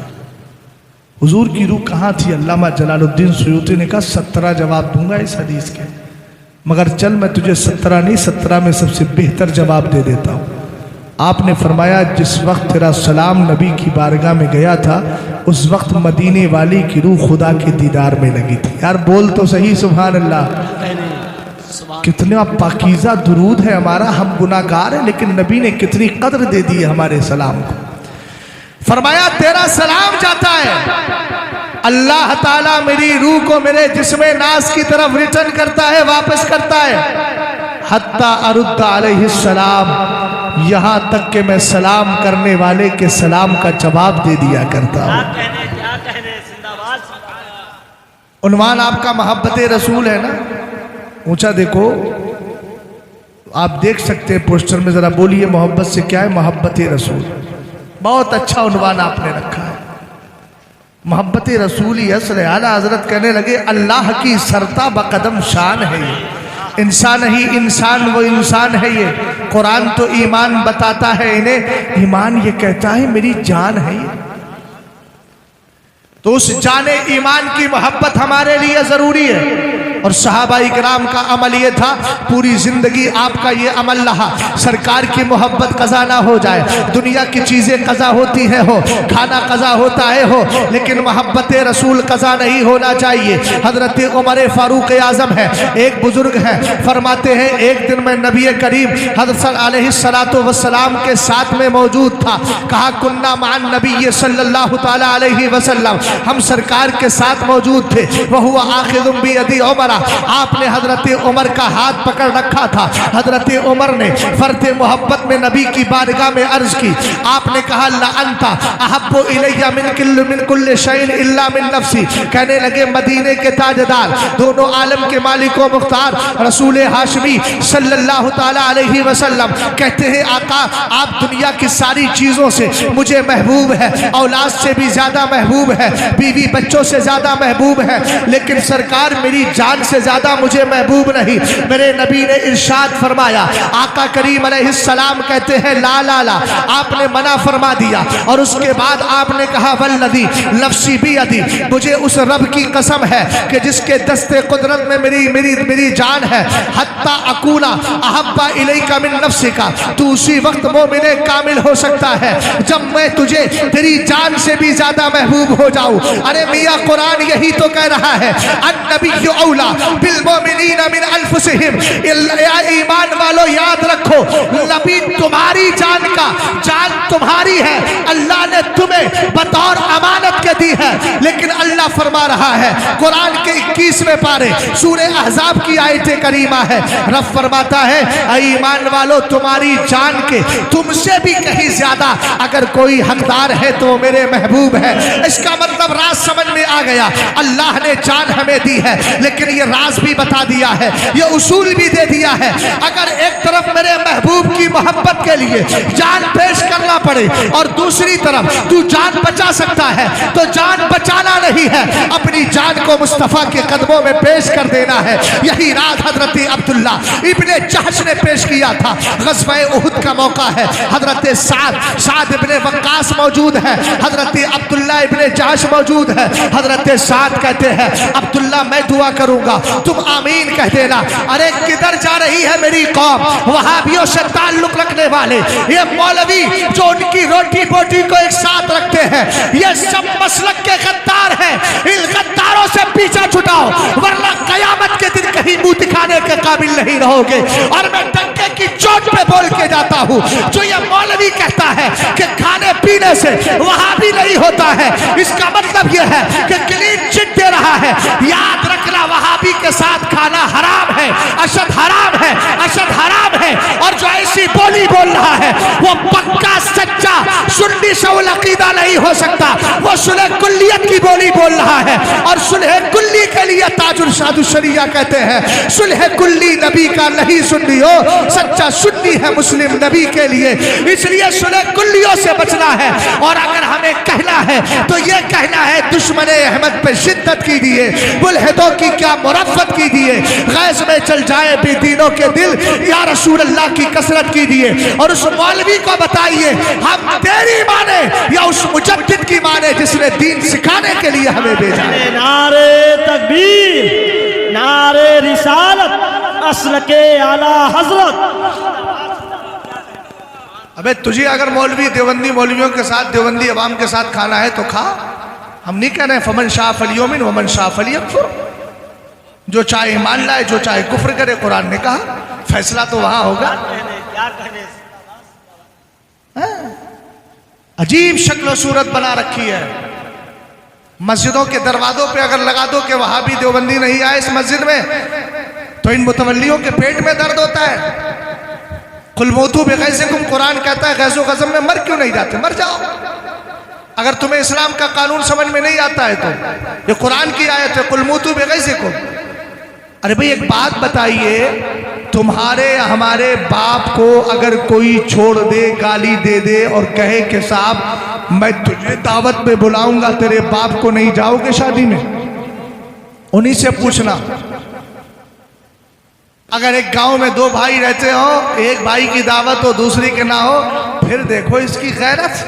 हुजूर की रूह कहाँ थी? अल्लामा जलालुद्दीन सुयूती ने कहा 17 जवाब दूंगा इस हदीस के, मगर चल मैं तुझे 17 नहीं 17 में सबसे बेहतर जवाब दे देता हूँ। आपने फरमाया जिस वक्त तेरा सलाम नबी की बारगाह में गया था उस वक्त मदीने वाली की रूह खुदा के दीदार में लगी थी। यार बोल तो सही सुभान अल्लाह। कितना पाकीज़ा दुरूद है हमारा। हम गुनाहगार हैं लेकिन नबी ने कितनी कद्र दे दी है हमारे सलाम को। फरमाया तेरा सलाम जाता है, अल्लाह ताला मेरी रूह को मेरे जिस्म नास की तरफ रिटर्न करता है, वापस करता है। हत्ता अरुद्दा अलैहिस्सलाम, यहाँ तक कि मैं सलाम करने वाले के सलाम का जवाब दे दिया करता हूँ। क्या कहने, जिंदाबाद। उन्वान आपका मोहब्बत रसूल है ना, ऊंचा देखो। तो आप देख सकते हैं पोस्टर में, ज़रा बोलिए मोहब्बत से क्या है? मोहब्बत रसूल। बहुत अच्छा उन्वान आपने रखा है, मोहब्बत रसूल ही असल। आला हजरत कहने लगे अल्लाह की सरता बकदम शान है ये, इंसान ही इंसान वो इंसान है ये। कुरान तो ईमान बताता है इन्हें, ईमान ये कहता है मेरी जान है ये। तो उस जाने ईमान की मोहब्बत हमारे लिए ज़रूरी है। और सहाबाई किराम का अमल ये था, पूरी ज़िंदगी आपका ये अमल रहा, सरकार की मोहब्बत कज़ा ना हो जाए। दुनिया की चीज़ें कज़ा होती हैं हो, खाना कज़ा होता है हो, लेकिन मोहब्बत रसूल कज़ा नहीं होना चाहिए। हज़रत उमर फ़ारूक आज़म है, एक बुज़ुर्ग हैं, फरमाते हैं एक दिन मैं नबी करीम हज़रत अलैहिस्सलातु वस्सलाम के साथ में मौजूद था। कहा कुन्ना मान नबी सल्लल्लाहु तआला अलैहि वसल्लम, हम सरकार के साथ मौजूद थे। वह हुआ आखिज़ुम बियदी उमर, आपने हजरत उमर का हाथ पकड़ रखा था। हजरत उमर ने फर्द मोहब्बत में नबी की बारगाह में अर्ज की। आपने कहा ला अंता अहब्बु इलैया मिन कुल्लि शैइन इल्ला मिन नफ्सी। कहने लगे मदीने के ताजदार, दोनों आलम के मालिक व मुख्तार रसूल हाशमी सल्लल्लाहु ताला अलैहि वसल्लम कहते हैं आका आप दुनिया की सारी चीज़ों से मुझे महबूब है, औलाद से भी ज़्यादा महबूब है, बीवी बच्चों से ज़्यादा महबूब है, लेकिन सरकार मेरी जान से ज्यादा मुझे महबूब नहीं। मेरे नबी ने इरशाद फरमाया, आका करीम अलैहिस्सलाम कहते हैं ला ला ला, आपने मना फरमा दिया। और उसके बाद आपने कहा वल्लदी नफ्सी बियदी, मुझे उस रब की कसम है कि जिसके दस्ते कुदरत में मेरी मेरी मेरी जान है, हत्ता अकूला अहब्बा इलैका मिन नफ्सिका, तू उसी वक्त मोमिने कामिल हो सकता है जब मैं तुझे तेरी जान से भी ज्यादा महबूब हो जाऊं। अरे मियां कुरान यही तो कह रहा है, अन्नबिय्यु औला बिल मोमिनीना मिन अनफुसिहिम। ईमान वालों याद रखो, नबी तुम्हारी जान का, जान तुम्हारी है, अल्लाह ने तुम्हें बतौर अमानत के दी है। लेकिन अल्लाह फरमा रहा है कुरान के 21वें पारे सूरे अहज़ाब की आयत करीमा है, रब फरमाता है ईमान वालों तुम्हारी जान के तुमसे भी कहीं ज्यादा अगर कोई हकदार है तो मेरे महबूब है। इसका मतलब राज समझ में आ गया, अल्लाह ने जान हमें दी है, लेकिन ये राज भी बता दिया है, ये उसूल भी दे दिया है। अगर एक तरफ मेरे महबूब की मोहब्बत के लिए जान पेश करना पड़े और दूसरी तरफ तू जान बचा सकता है तो जान बचाना नहीं है, अपनी जान को मुस्तफ़ा के कदमों में पेश कर देना है। यही राज हजरत अब्दुल्ला इब्ने जहश ने पेश किया था। ग़ज़वा उहुद का मौका है, हजरत साद इब्ने वक्कास मौजूद है, हजरत अब्दुल्ला इब्ने जहश मौजूद है। हजरत साद कहते हैं अब्दुल्ला मैं दुआ करूंगा तुम आमीन कह देना। अरे किधर जा रही है मेरी कौम, वहाबियों से ताल्लुक रखने वाले, ये मौलवी जो उनकी रोटी बोटी को एक साथ रखते हैं, ये सब मसलक के गद्दार हैं। इन गद्दारों से पीछा छुटाओ वरना कयामत के दिन कहीं मुंह दिखाने के काबिल नहीं रहोगे। और मैं डंके की चोट पे बोल के जाता हूँ, जो ये मौलवी कहता है कि खाने पीने से वहाबी नहीं होता है, इसका मतलब यह है कि क्लीन चिट दे रहा है। याद रखना वहाबी के साथ खाना हराम है, अशद हराम है, अशद हराम है। और जो ऐसी बोली बोल रहा है वो पक्का सच्चा सुन्नी शौल अकीदा नहीं हो सकता, वो सुलह कुल्लियत की बोली बोल रहा है। और सुलह कुल्ली के लिए ताजुल शादु शरिया कहते हैं, सुलह कुल्ली नबी का नहीं सुन्नी हो, सच्चा सुन्नी है मुस्लिम नबी के लिए। इसलिए सुलह कुल्लियों से बचना है। और अगर हमें कहना है तो ये कहना है दुश्मन अहमद पे शिद्दत कीजिए, मुल्हिदों की क्या मुरफ़्फ़त कीजिए, गैस में चल जाए बेदीनों के दिल, या रसूल अल्लाह की कसरत कीजिए। और उस मौलवी को बताइए हम तेरी माने या उस मुजद्दिद की माने जिसने दीन सिखाने के लिए हमें भेजा। नारे तकबीर, नारे रिसालत, असल के आला हजरत। अबे तुझे अगर मौलवी देवबंदी मौलवियों के साथ, देवबंदी अवाम के साथ खाना है तो खा, हम नहीं कह रहे हैं फमन शाह फलियोमिन वमन शाह फलियकफुर, जो चाहे ईमान लाए जो चाहे कुफ्र करे। कुरान ने कहा फैसला तो वहां होगा। अजीब शक्ल सूरत बना रखी है। मस्जिदों के दरवाजों पे अगर लगा दो कि वहां भी देवबंदी नहीं आए इस मस्जिद में, तो इन मुतवल्लियों के पेट में दर्द होता है। कुल मौतू बेगैज़िकुम, कुरान कहता है गैज़ो गज़म में मर क्यों नहीं जाते, मर जाओ। अगर तुम्हें इस्लाम का कानून समझ में नहीं आता है तो ये कुरान की आयत है, कुल मौतू बेगैज़िकुम। अरे भाई एक बात बताइए, तुम्हारे हमारे बाप को अगर कोई छोड़ दे, गाली दे दे और कहे कि साहब मैं तुझे दावत पे बुलाऊंगा, तेरे बाप को नहीं जाओगे शादी में? उन्हीं से पूछना। अगर एक गांव में दो भाई रहते हो, एक भाई की दावत हो दूसरी के ना हो, फिर देखो इसकी गैरत,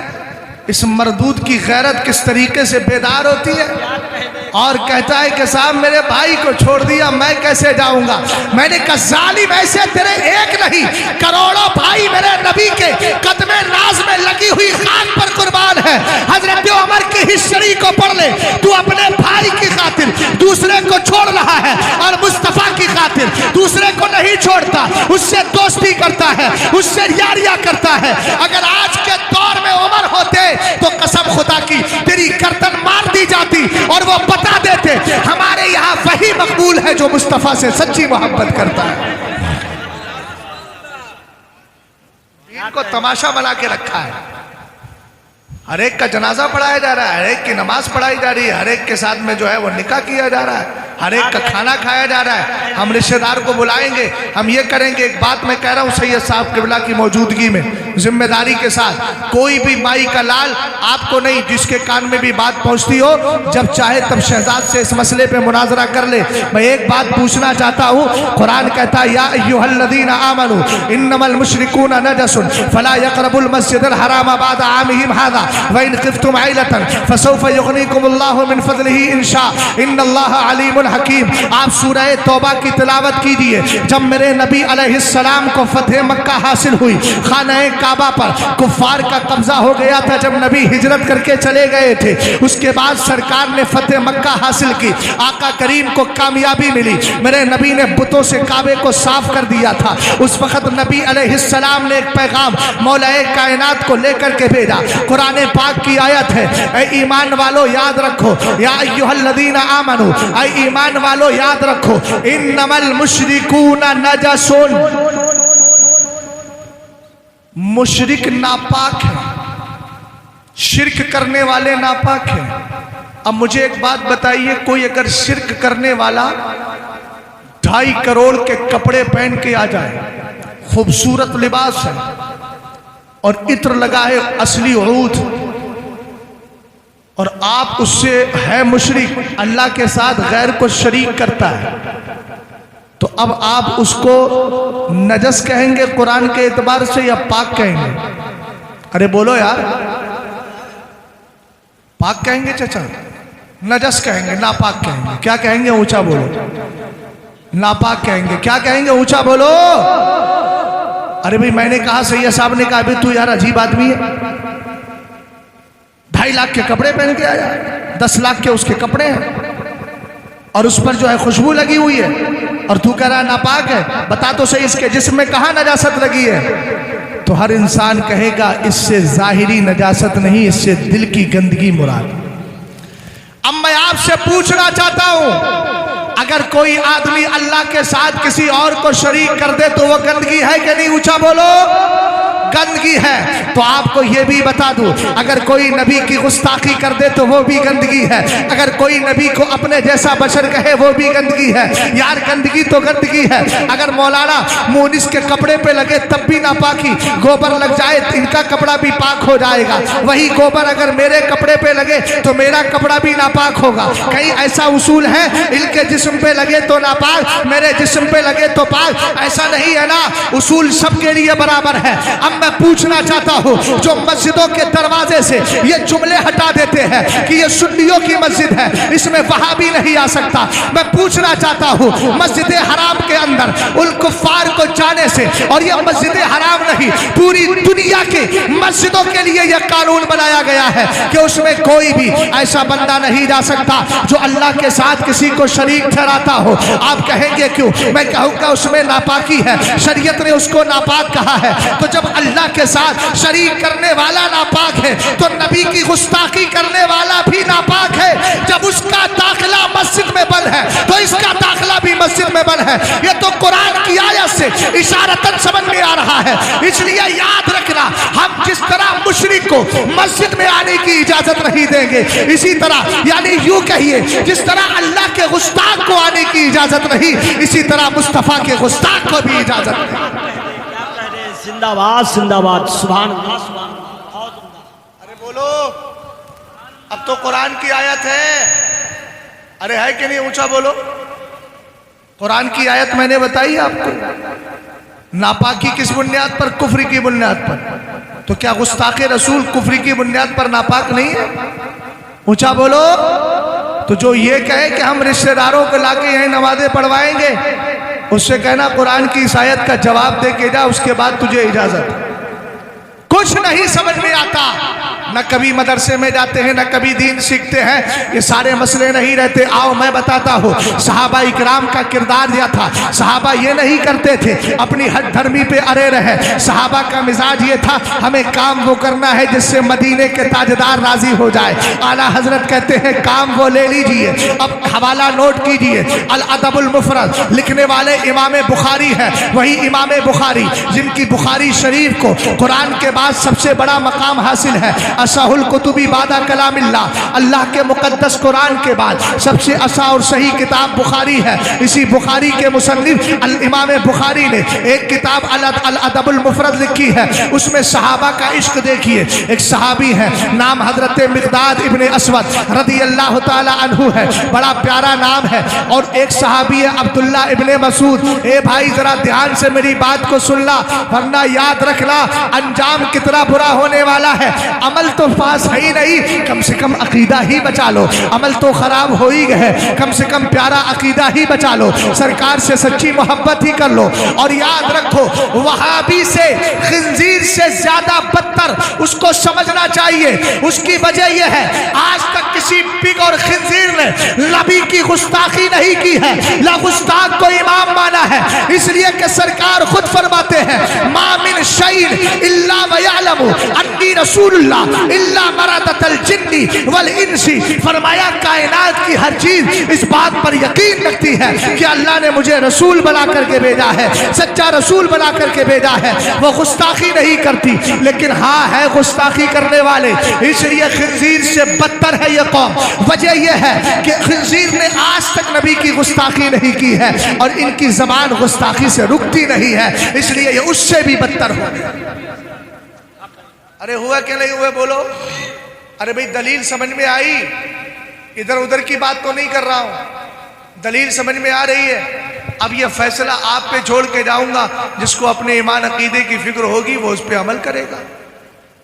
इस मरदूद की गैरत किस तरीके से बेदार होती है। और कहता है कि साहब मेरे भाई को छोड़ दिया, मैं कैसे जाऊंगा? मैंने कहा जालिम, ऐसे तेरे एक नहीं करोड़ों भाई मेरे नबी के कदमे राज में लगी हुई खान पर कुर्बान है। हजरत उमर की हिस्ट्री को पढ़ ले, तू अपने भाई की खातिर दूसरे को छोड़ रहा है और मुस्तफा की खातिर दूसरे को नहीं छोड़ता, उससे दोस्ती करता है, उससे यारियां करता है। अगर आज के दौर में उमर होते तो कसम खुदा की तेरी गर्दन मार दी जाती और वो बता देते हमारे यहाँ वही मकबूल है जो मुस्तफा से सच्ची मोहब्बत करता है। इनको तमाशा बना के रखा है। हर एक का जनाजा पढ़ाया जा रहा है, हर एक की नमाज पढ़ाई जा रही है, हर एक के साथ में जो है वो निकाह किया जा रहा है, हर एक का खाना खाया जा रहा है। हम रिश्तेदार को बुलाएंगे, हम ये करेंगे। एक बात मैं कह रहा हूँ सैयद साहब किबला की मौजूदगी में जिम्मेदारी के साथ, कोई भी माई का लाल आपको नहीं, जिसके कान में भी बात पहुँचती हो, जब चाहे तब शहजाद से इस मसले पर मुनाजरा कर ले। मैं एक बात पूछना चाहता हूँ, कुरान कहता है या अय्युहल्लज़ीना आमनू इन्नमल मुशरिकूना नजसुन फला यक़रबुल मस्जिदल हराम बअद आमिहिम हाज़ा व इन ख़िफ़्तुम आइलतन फसौफ़ युग़नीकुमुल्लाहु मिन फ़ज़लिही इंशा इन्नल्लाह अलीमुन हकीम। आप सूरह तौबा की तिलावत कीजिए। जब मेरे नबी अलैहिस्सलाम को फतह मक्का हासिल हुई, खाना काबा पर कुफ्फार का कब्जा हो गया था, जब नबी हिजरत करके चले गए थे, उसके बाद सरकार ने फतह मक्का हासिल की, आका करीम को कामयाबी मिली, मेरे नबी ने बुतों से काबे को साफ कर दिया था। उस वक्त नबी अलैहिस्सलाम ने एक पैगाम मौलाए कायनात को लेकर के भेजा। कुरान पाक की आयत है, ऐ ईमान वालों याद रखो, या अय्युहल्लज़ीना आमनू, ऐ ईमान वालों याद रखो, इन्नमल मुशरिकूना नजसुन, मुशरिक नापाक है, शिर्क करने वाले नापाक हैं। अब मुझे एक बात बताइए, कोई अगर शिर्क करने वाला 2.5 करोड़ के कपड़े पहन के आ जाए, खूबसूरत लिबास है और इत्र लगा है असली ऊद, और आप उससे है मुशरिक, अल्लाह के साथ गैर को शरीक करता है, तो अब आप उसको नजस कहेंगे कुरान के एतबार से या पाक कहेंगे? अरे बोलो यार, पाक कहेंगे चाचा, नजस कहेंगे, नापाक कहेंगे? क्या कहेंगे? ऊंचा बोलो। नापाक कहेंगे। क्या कहेंगे? ऊंचा बोलो। अरे भाई मैंने कहा, सैयद साहब ने कहा, अभी तू यार अजीब आदमी है, 2.5 लाख के कपड़े पहन के आया, 10 लाख के उसके कपड़े हैं और उस पर जो है खुशबू लगी हुई है, और तू कह रहा नापाक है। बता तो सही, इसके जिस्म में कहाँ नजासत लगी है? तो हर इंसान कहेगा इससे जाहिरी नजासत नहीं, इससे दिल की गंदगी मुराद। अब मैं आपसे पूछना चाहता हूं, अगर कोई आदमी अल्लाह के साथ किसी और को शरीक कर दे तो वो गंदगी है कि नहीं? ऊंचा बोलो। गंदगी है। तो आपको ये भी बता दूं, अगर कोई नबी की गुस्ताखी कर दे तो वो भी गंदगी है। अगर कोई नबी को अपने जैसा बशर कहे वो भी गंदगी है। यार गंदगी तो गंदगी है। अगर मौलाना मोनिस के कपड़े पे लगे तब भी नापाकी, गोबर लग जाए इनका कपड़ा भी पाक हो जाएगा। वही गोबर अगर मेरे कपड़े पे लगे तो मेरा कपड़ा भी नापाक होगा। कहीं ऐसा उसूल है इनके जिस्म पे लगे तो नापाक, मेरे जिस्म पे लगे तो पाक? ऐसा नहीं है ना, उसूल सबके लिए बराबर है। अब मैं पूछना चाहता हूँ, जो मस्जिदों के दरवाजे से ये जुमले हटा देते हैं कि ये सुन्नियों की मस्जिद है, इसमें वहाबी नहीं आ सकता, मैं पूछना चाहता हूँ, मस्जिद हराम के अंदर उन कुफ्फार को जाने से, और ये मस्जिद हराम नहीं पूरी दुनिया के मस्जिदों के लिए यह कानून बनाया गया है कि उसमें कोई भी ऐसा बंदा नहीं जा सकता जो अल्लाह के साथ किसी को शरीक ठहराता हो। आप कहेंगे क्यों? मैं कहूँगा उसमें नापाकी है, शरीयत ने उसको नापाक कहा है। तो जब अल्लाह के साथ शरीक करने वाला नापाक है तो नबी की गुस्ताखी करने वाला भी नापाक है। जब उसका दाखिला मस्जिद में बंद है तो इसका दाखिला भी मस्जिद में बंद है। ये तो कुरान की की आयत से इशारतन समझ में आ रहा है। इसलिए याद रखना, हम जिस तरह मुशरिक को मस्जिद में आने की इजाजत नहीं देंगे, इसी तरह यानी यूं कहिए जिस तरह अल्लाह के गुस्ताख को आने की इजाजत नहीं, इसी तरह मुस्तफा के गुस्ताख को भी इजाजत नहीं। जिंदाबाद जिंदाबाद, सुभान अल्लाह सुभान अल्लाह, बहुत उम्दा। अरे बोलो, अब तो कुरान की आयत है। अरे है कि नहीं, ऊंचा बोलो। कुरान की आयत मैंने बताई आपको। नापाकी किस बुनियाद पर? कुफ्र की बुनियाद पर। तो क्या गुस्ताखे रसूल कुफ्र की बुनियाद पर नापाक नहीं है? ऊंचा बोलो। तो जो ये कहे कि हम रिश्तेदारों को लाके यहीं नमाजें पढ़वाएंगे, उससे कहना कुरान की इस आयत का जवाब दे के जा, उसके बाद तुझे इजाजत। कुछ नहीं समझ में आता, न कभी मदरसे में जाते हैं, न कभी दीन सीखते हैं। ये सारे मसले नहीं रहते। आओ मैं बताता हूँ सहाबा इकराम का किरदार दिया था। सहाबा ये नहीं करते थे अपनी हद धर्मी पे अड़े रहे। सहाबा का मिजाज ये था, हमें काम वो करना है जिससे मदीने के ताजदार राजी हो जाए। आला हजरत कहते हैं काम वो ले लीजिए। अब हवाला नोट कीजिए, अल अदबुल मुफरद लिखने वाले इमाम बुखारी है। वही इमाम बुखारी जिनकी बुखारी शरीफ को कुरान के बाद सबसे बड़ा मकाम हासिल है। असहुल कुतुबी बादा कलामिल्लाह, अल्लाह के मुकद्दस कुरान के बाद सबसे असा और सही किताब बुखारी है। इसी बुखारी के मुसन्निफ अल इमाम बुखारी ने एक किताब अल अदबुल मुफरद लिखी है। उसमें सहाबा का इश्क देखिए। एक सहाबी है, नाम हजरत मिक़दाद इब्ने अस्वद रदी अल्लाह ताला अन्हु है। बड़ा प्यारा नाम है। और एक सहाबी है अब्दुल्ला इब्ने मसूद। ए भाई जरा ध्यान से मेरी बात को सुन ला, वरना याद रखना अंजाम कितना बुरा होने वाला है। अमल तो पास है ही नहीं, कम से कम अकीदा ही बचा लो। अमल तो खराब हो ही गए, कम से कम प्यारा अकीदा ही बचा लो। सरकार से सच्ची मोहब्बत ही कर लो। और याद रखो, वहाबी से खिंजीर से ज्यादा बदतर उसको समझना चाहिए। उसकी वजह यह है, आज तक किसी पिग और खिंजीर ने नबी की गुस्ताखी नहीं की है, ना गुस्ताख को इमाम माना है। इसलिए कि सरकार खुद फरमाते हैं, मा मिन शैइन इल्ला वयअलमु अन्नी रसूलुल्लाह इल्ला मरादतल जिन्नी वल इंसी। फरमाया कायनात की हर चीज इस बात पर यकीन रखती है कि अल्लाह ने मुझे रसूल बना करके भेजा है, सच्चा रसूल बना करके भेजा है। वो गुस्ताखी नहीं करती, लेकिन हाँ है गुस्ताखी करने वाले। इसलिए खिंजीर से बदतर है ये कौम। वजह यह है कि खिंजीर ने आज तक नबी की गुस्ताखी नहीं की है और इनकी जबान गुस्ताखी से रुकती नहीं है, इसलिए ये उससे भी बदतर हो गया। अरे हुआ क्या नहीं हुआ बोलो। अरे भाई दलील समझ में आई, इधर उधर की बात तो नहीं कर रहा हूं, दलील समझ में आ रही है। अब यह फैसला आप पे छोड़ के जाऊंगा, जिसको अपने ईमान अकीदे की फिक्र होगी वो उस पर अमल करेगा।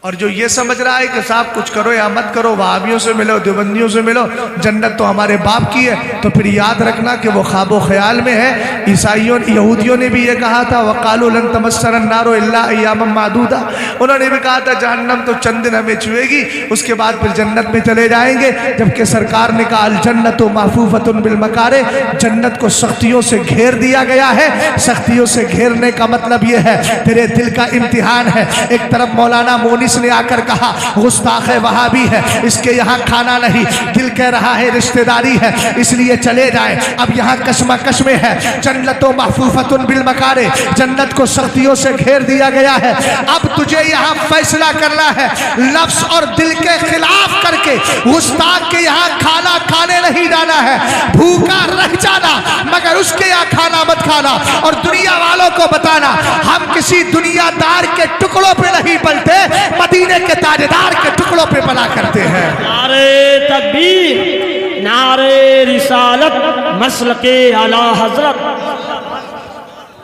और जो ये समझ रहा है कि साहब कुछ करो या मत करो, वहाबियों से मिलो, देवबंदियों से मिलो, जन्नत तो हमारे बाप की है, तो फिर याद रखना कि वो ख्वाबो ख्याल में है। ईसाइयों यहूदियों ने भी ये कहा था, वक़ालू लन तमस्सरन नारो इल्ला अय्यामम मादूदा। उन्होंने भी कहा था जहन्नम तो चंद दिन हमें छुएगी, उसके बाद फिर जन्नत में चले जाएंगे। जबकि सरकार ने कहा अल जन्नतु महफूफतुन बिल मकारे, जन्नत को सख्तियों से घेर दिया गया है। सख्तियों से घेरने का मतलब ये है तेरे दिल का इम्तिहान है। एक तरफ मौलाना मोनी ने आकर कहा गुस्ताख है, वहाबी है, इसके यहाँ खाना नहीं। दिल कह रहा है रिश्तेदारी है, इसलिए चले जाए। अब यहाँ कशमकश में है। जन्नतो महफूफतुन बिल मकारे, जन्नत को सख्तियों से घेर दिया गया है। अब तुझे यहाँ फैसला करना है, नफ्स और दिल के खिलाफ करके गुस्ताख के यहाँ खाना खाने नहीं जाना है। भूखा रह जाना, मगर उसके यहाँ खाना मत खाना। और दुनिया वालों को बताना हम किसी दुनियादार के टुकड़ों पे नहीं पलते, मदीने के ताजदार के टुकड़ों पे पला करते हैं। नारे तकबीर, नारे रिसालत, मसलके आला हजरत।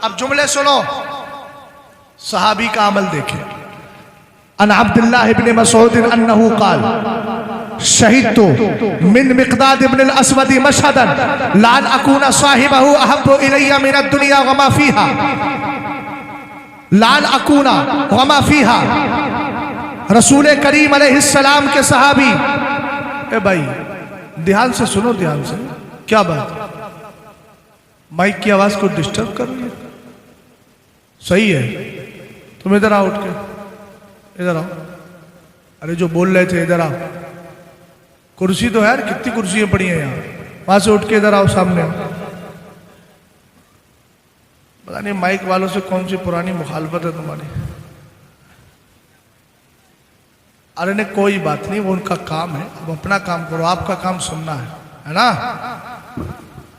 अब जुमले सुनो, सहाबी का अमल देखें। अन अब्दुल्लाह इब्ने मसूद अन्नहु क़ाल शहीदतु मिन मिक़दाद इब्न अल-अस्वद मशहदन लान अकूना साहिबहु अहब्बु इलैया मिन ad-दुनिया व मा फीहा, लान अकूना व मा फीहा। रसूल करीम अलैहिस्सलाम के सहाबी, ए भाई ध्यान से सुनो, ध्यान से। क्या बात, माइक की आवाज को डिस्टर्ब कर रही है? सही है, तुम इधर आओ, उठ के इधर आओ। अरे जो बोल रहे थे इधर आओ। कुर्सी तो है यार, कितनी कुर्सियां पड़ी हैं यहाँ, वहां से उठ के इधर आओ, सामने आओ। पता नहीं माइक वालों से कौन सी पुरानी मुखालफत है तुम्हारी। अरे ने कोई बात नहीं, वो उनका काम है, अब अपना काम करो, आपका काम सुनना है ना।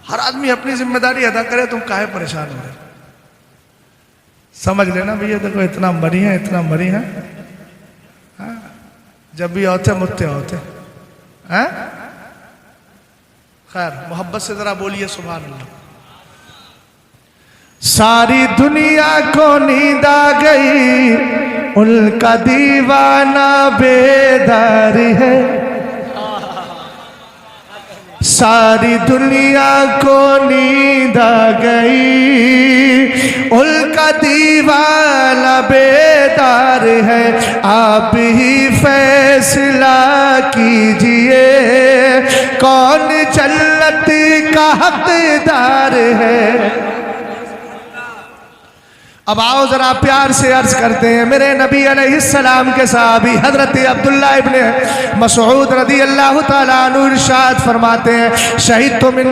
हर आदमी अपनी जिम्मेदारी अदा करे, तुम काहे परेशान हो रहे? समझ लेना भैया, देखो इतना मरी है, इतना मरी है, जब भी होते मुझते होते हैं। खैर मोहब्बत से जरा बोलिए सुभान अल्लाह। सारी दुनिया को नींद आ गई, उनका दीवाना बेदार है। सारी दुनिया को नींद आ गई, उनका दीवाना बेदार है। आप ही फैसला कीजिए, कौन जन्नत का हकदार है। अब आओ जरा प्यार से अर्ज करते हैं, मेरे नबी अलैहिस्सलाम के सहाबी हजरत अब्दुल्ला इब्ने मसऊद रदी अल्लाह तआला अन्हु इरशाद फरमाते हैं, शहीद तो मिन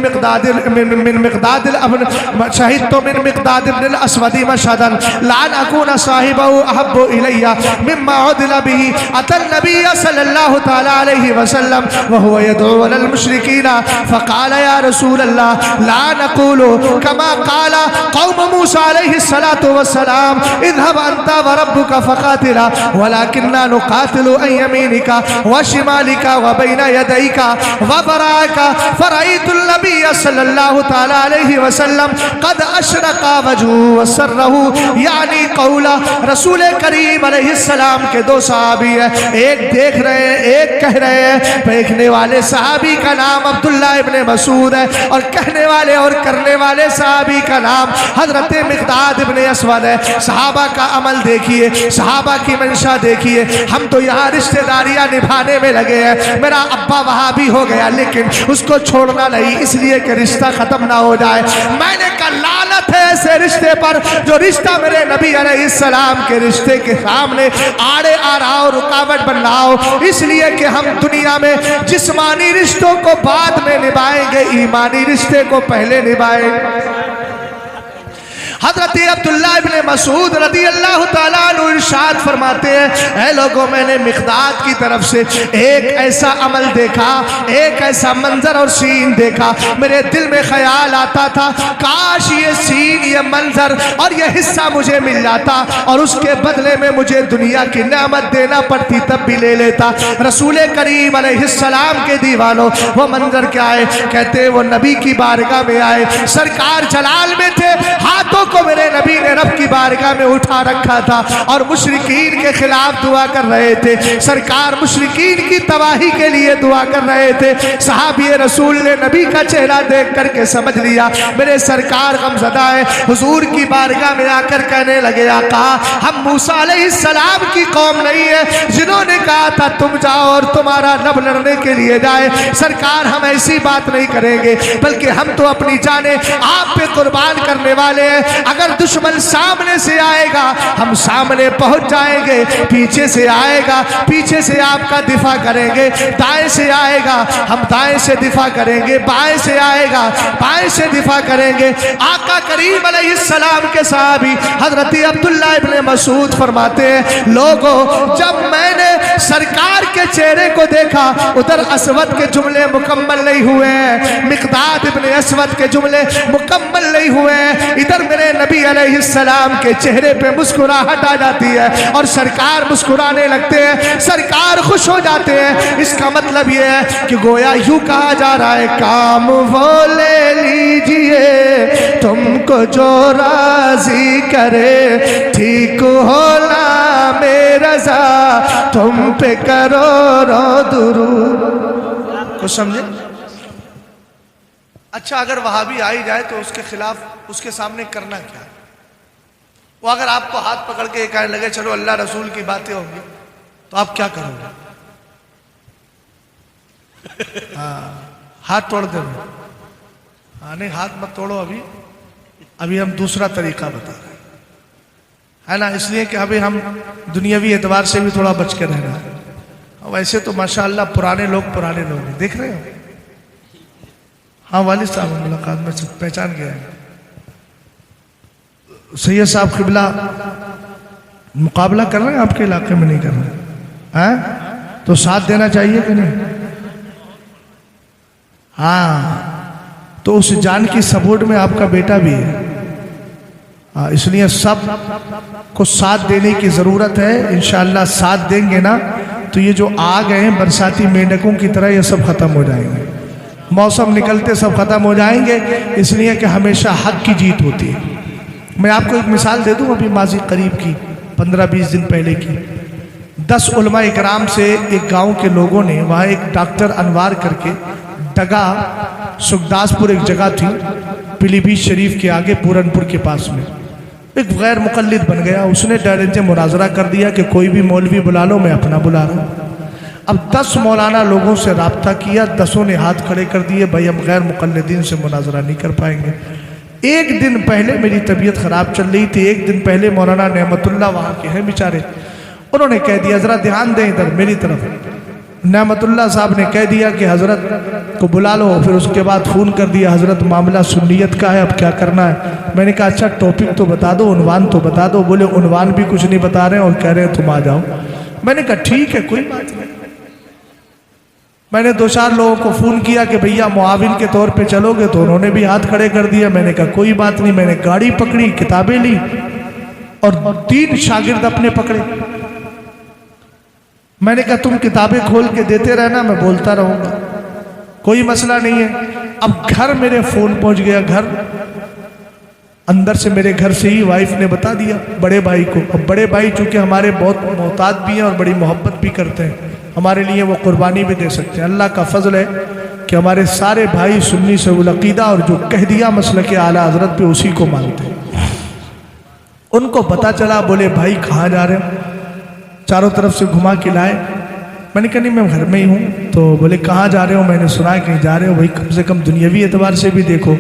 मिक़दाद इब्न अस्वदी मशहदन लान अकून साहिबहु अहब्बु इलैया मिम्मा उदिला बिही अतन नबी सल्लल्लाहु तआला अलैहि वसल्लम व हुवा यदउ अलल मुशरिकीना फक़ाल या रसूल अल्लाह ला नक़ूलु कमा क़ाला कौम मूसा अलैहिस्सलातु सलाम इज़हब अंता व रब्बुका फ़क़ातिला वलाकिन्ना नुक़ातिलु अन यमीनिका व शिमालिका व बैना यदैका व बराका फ़रअयतुन नबिय्य सल्लल्लाहु तआला अलैहि वसल्लम क़द अशरक़ा वजहुहु व सर्रहु, यानी कौला रसूल करीम अलैहिस्सलाम के दो सहाबी है, एक देख रहे हैं, एक कह रहे हैं। देखने वाले सहाबी का नाम अब्दुल्ला इब्ने मसूद है और कहने वाले और करने वाले सहाबी का नाम हज़रत मिक़दाद इब्ने अस्वद है। सहाबा का अमल देखिए, सहाबा की मंशा देखिए। हम तो यहाँ रिश्तेदारियां निभाने में लगे हैं। मेरा अब्बा वहाबी हो गया लेकिन उसको छोड़ना नहीं, इसलिए कि रिश्ता खत्म ना हो जाए। मैंने कहा लानत है ऐसे रिश्ते पर जो रिश्ता मेरे नबी अलैहिस्सलाम के रिश्ते के सामने आड़े आ रहा हो, रुकावट बन रहा हो। इसलिए कि हम दुनिया में जिस्मानी रिश्तों को बाद में निभाएंगे, ईमानी रिश्ते को पहले निभाएंगे। हज़रत अब्दुल्ला इब्ने मसूद रदी अल्लाह तआला अन्हु इरशाद फरमाते हैं, ऐ लोगों मैंने मिक़दाद की तरफ से एक ऐसा अमल देखा, एक ऐसा मंजर और सीन देखा, मेरे दिल में ख्याल आता था काश ये सीन, ये मंजर और ये हिस्सा मुझे मिल जाता और उसके बदले में मुझे दुनिया की नेमत देना पड़ती, तब भी ले लेता। रसूल करीम अलैहिस्सलाम के दीवानों, वो मंजर क्या है? कहते वो नबी की बारगाह में आए, सरकार जलाल में थे, हाथों को मेरे नबी ने रब की बारगाह में उठा रखा था और मुशरिकीन के खिलाफ दुआ कर रहे थे। सरकार मुशरिकीन की तबाही के लिए दुआ कर रहे थे। सहाबी रसूल ने नबी का चेहरा देख करके समझ लिया मेरे सरकार गमज़दा है। हुजूर की बारगाह में आकर कहने लगे, आका हम मूसा अलैहिस्सलाम की कौम नहीं है जिन्होंने कहा था तुम जाओ और तुम्हारा रब लड़ने के लिए जाए। सरकार हम ऐसी बात नहीं करेंगे, बल्कि हम तो अपनी जाने आप पे कुर्बान करने वाले हैं। अगर दुश्मन सामने से आएगा हम सामने पहुंच जाएंगे, पीछे से आएगा पीछे से आपका दिफा करेंगे, दाएं से आएगा हम दाएं से दिफा करेंगे, बाएं से आएगा बाएं से दिफा करेंगे। आका करीम अलैहिस्सलाम के सहाबी हजरत अब्दुल्ला इब्ने मसूद फरमाते हैं, लोगों जब मैंने सरकार के चेहरे को देखा, उधर असवद के जुमले मुकम्मल नहीं हुए हैं, मिक़दाद इब्ने अस्वद के जुमले मुकम्मल नहीं हुए हैं, इधर मेरे नबी अलैहिस्सलाम के चेहरे पे मुस्कुराहट आ जाती है और सरकार मुस्कुराने लगते हैं, सरकार खुश हो जाते हैं। इसका मतलब ये है कि गोया यूं कहा जा रहा है, काम वो ले लीजिए तुमको जो राजी करे, ठीक होला मेरा रज़ा तुम पे करो रो दुरूद। कुछ समझे? अच्छा अगर वहाबी आ ही जाए तो उसके खिलाफ उसके सामने करना क्या? वो अगर आपको हाथ पकड़ के कहने लगे चलो अल्लाह रसूल की बातें होंगी, तो आप क्या करोगे? हाँ हाथ तोड़ दोगे? हाँ नहीं हाथ मत तोड़ो, अभी हम दूसरा तरीका बता रहे हैं, है ना, इसलिए कि अभी हम दुनियावी एतबार से भी थोड़ा बच के रहना है। वैसे तो माशाअल्लाह पुराने लोग देख रहे हो। हाँ वालिद साहब मुलाकात में पहचान गया है। सैयद साहब क़िबला मुकाबला कर रहे हैं आपके इलाके में, नहीं कर रहे हैं? तो साथ देना चाहिए कि नहीं? हाँ, तो उस जान की सपोर्ट में आपका बेटा भी है। हाँ, इसलिए सब को साथ देने की ज़रूरत है। इंशाअल्लाह साथ देंगे ना तो ये जो आग हैं बरसाती मेंढकों की तरह ये सब ख़त्म हो जाएंगे। मौसम निकलते सब ख़त्म हो जाएंगे, इसलिए कि हमेशा हक की जीत होती है। मैं आपको एक मिसाल दे दूं अभी माजी करीब की, 15-20 दिन पहले की। 10 उलमा इकराम से एक गांव के लोगों ने, वहाँ एक डॉक्टर अनवार करके डगा सुखदासपुर एक जगह थी पीलीभीत शरीफ के आगे पूरनपुर के पास में, एक गैर मुकल्लिद बन गया। उसने डायरेक्ट मुनाजरा कर दिया कि कोई भी मौलवी बुला लो, मैं अपना बुला रहा हूँ। अब 10 मौलाना लोगों से रब्ता किया, 10 ने हाथ खड़े कर दिए, भाई हम गैर मुकल्लिदीन से मुनाजरा नहीं कर पाएंगे। एक दिन पहले मेरी तबीयत ख़राब चल रही थी, एक दिन पहले मौलाना नेमतुल्लाह वहाँ के हैं बेचारे, उन्होंने कह दिया ज़रा ध्यान दें इधर मेरी तरफ। नेमतुल्लाह साहब ने कह दिया कि हज़रत को बुला लो। फिर उसके बाद फ़ोन कर दिया, हज़रत मामला सुन्नियत का है, अब क्या करना है? मैंने कहा अच्छा टॉपिक तो बता दो, उन्वान तो बता दो। बोले उन्वान भी कुछ नहीं बता रहे और कह रहे हैं तुम आ जाओ। मैंने कहा ठीक है कोई बात नहीं। मैंने 2-4 लोगों को फ़ोन किया कि भैया मुआविन के तौर पे चलोगे, तो उन्होंने भी हाथ खड़े कर दिया। मैंने कहा कोई बात नहीं। मैंने गाड़ी पकड़ी, किताबें ली और 3 शागिर्द अपने पकड़े। मैंने कहा तुम किताबें खोल के देते रहना, मैं बोलता रहूँगा, कोई मसला नहीं है। अब घर मेरे फ़ोन पहुँच गया, घर अंदर से, मेरे घर से ही वाइफ ने बता दिया बड़े भाई को। अब बड़े भाई चूँकि हमारे बहुत मोहताज भी हैं और बड़ी मोहब्बत भी करते हैं, हमारे लिए वो कुर्बानी भी दे सकते हैं। अल्लाह का फजल है कि हमारे सारे भाई सुन्नी से उल-अक़ीदा और जो कह दिया मसलक आला हज़रत पे उसी को मानते हैं। उनको पता चला, बोले भाई कहाँ जा रहे हो? चारों तरफ से घुमा के लाए। मैंने कहा नहीं मैं घर में ही हूँ। तो बोले कहाँ जा रहे हो? मैंने सुना है कहीं जा रहे हो, भाई कम से कम दुनियावी एतबार से भी देखो।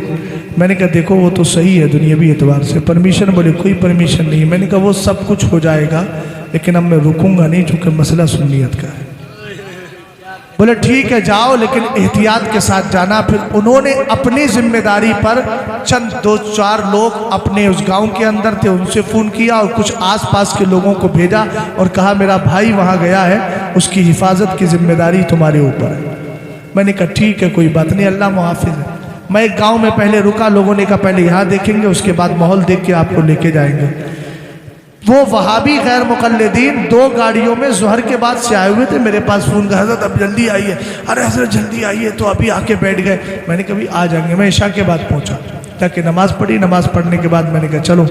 मैंने कहा देखो वो तो सही है दुनियावी एतबार से, परमिशन? बोले कोई परमिशन नहीं। मैंने कहा वो सब कुछ हो जाएगा लेकिन अब मैं रुकूंगा नहीं चूँकि मसला सुन्नियत का है। बोले ठीक है जाओ लेकिन एहतियात के साथ जाना। फिर उन्होंने अपनी जिम्मेदारी पर चंद 2-4 लोग अपने उस गांव के अंदर थे, उनसे फ़ोन किया और कुछ आसपास के लोगों को भेजा और कहा मेरा भाई वहां गया है, उसकी हिफाजत की जिम्मेदारी तुम्हारे ऊपर है। मैंने कहा ठीक है कोई बात नहीं, अल्लाह मुहाफिज है। मैं एक गाँव में पहले रुका, लोगों ने कहा पहले यहाँ देखेंगे उसके बाद माहौल देख के आपको लेके जाएंगे। वो वहाबी गैर मुकल्लिदीन 2 गाड़ियों में ज़ोहर के बाद से आए हुए थे, मेरे पास फ़ोन कर हज़रत अब जल्दी आइए। अरे हज़रत जल्दी आइए, तो अभी आके बैठ गए। मैंने कहा आ जाएंगे। मैं इशा के बाद पहुंचा, जाके नमाज़ पढ़ी, नमाज़ पढ़ने के बाद मैंने कहा चलो।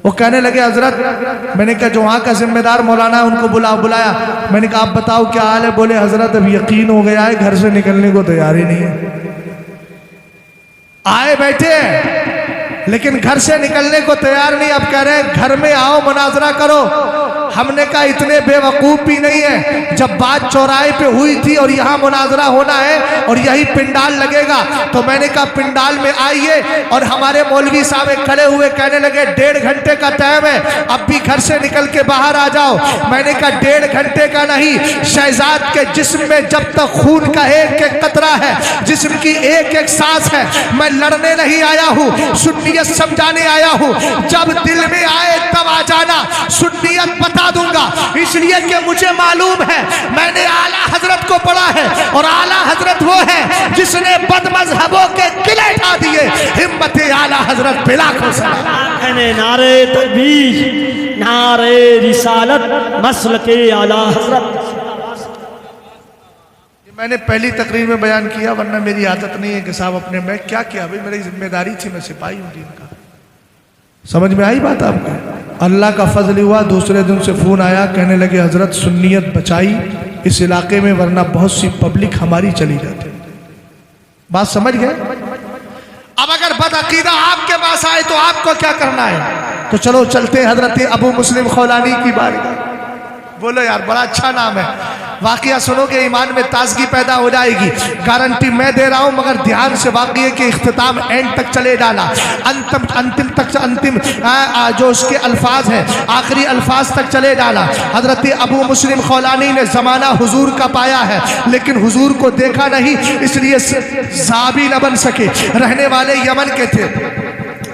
वो कहने लगे हज़रत, मैंने कहा जो वहाँ का जिम्मेदार मौलाना है उनको बुलाया। मैंने कहा आप बताओ क्या हाल है? बोले हज़रत अब यकीन हो गया है, घर से निकलने को तैयार ही नहीं है। आए बैठे लेकिन घर से निकलने को तैयार नहीं। अब कह रहे हैं घर में आओ मुनाजरा करो। हमने कहा इतने बेवकूफ़ भी नहीं है, जब बात चौराहे पे हुई थी और यहाँ मुनाजरा होना है और यही पिंडाल लगेगा, तो मैंने कहा पिंडाल में आइए। और हमारे मौलवी साहब खड़े हुए कहने लगे 1.5 घंटे का टाइम है, अब भी घर से निकल के बाहर आ जाओ। मैंने कहा 1.5 घंटे का नहीं, शहजाद के जिस्म में जब तक खून का एक कतरा है, जिस्म की एक सांस है, मैं लड़ने नहीं आया हूँ, सुन्नियत समझाने आया हूँ। जब दिल में आए तब आ जाना, सुन्नियत बता दूंगा। इसलिए कि मुझे मालूम है मैंने आला हजरत को पढ़ा है और आला हजरत वो है जिसने बदमज़हबों के किले ढा दिए। हिम्मत आला हजरत बिला को नारे तकबीर, नारे रिसालत, मसलके आला हजरत। मैंने पहली तकरीर में बयान किया, वरना मेरी आदत नहीं है कि साहब अपने, मैं क्या किया भाई, मेरी जिम्मेदारी थी, मैं सिपाही हूँ दीन का। समझ में आई बात आपको? अल्लाह का फजल हुआ, दूसरे दिन से फ़ोन आया, कहने लगे हज़रत सुन्नियत बचाई इस इलाके में, वरना बहुत सी पब्लिक हमारी चली जाती। बात समझ गए? अब अगर बदअकीदा आपके पास आए तो आपको क्या करना है? तो चलो चलते हैं हज़रत अबू मुस्लिम खौलानी की बारगाह। बोलो यार बड़ा अच्छा नाम है, वाकया सुनोगे ईमान में ताजगी पैदा हो जाएगी, गारंटी मैं दे रहा हूँ। मगर ध्यान से वाकये के इख्तिताम एंड तक चले जाना, अंतिम तक, अंतिम जो उसके अल्फाज हैं आखिरी अल्फाज तक चले जाना। हजरत अबू मुस्लिम खौलानी ने ज़माना हुजूर का पाया है लेकिन हुजूर को देखा नहीं, इसलिए ज़ाबी न बन सके। रहने वाले यमन के थे,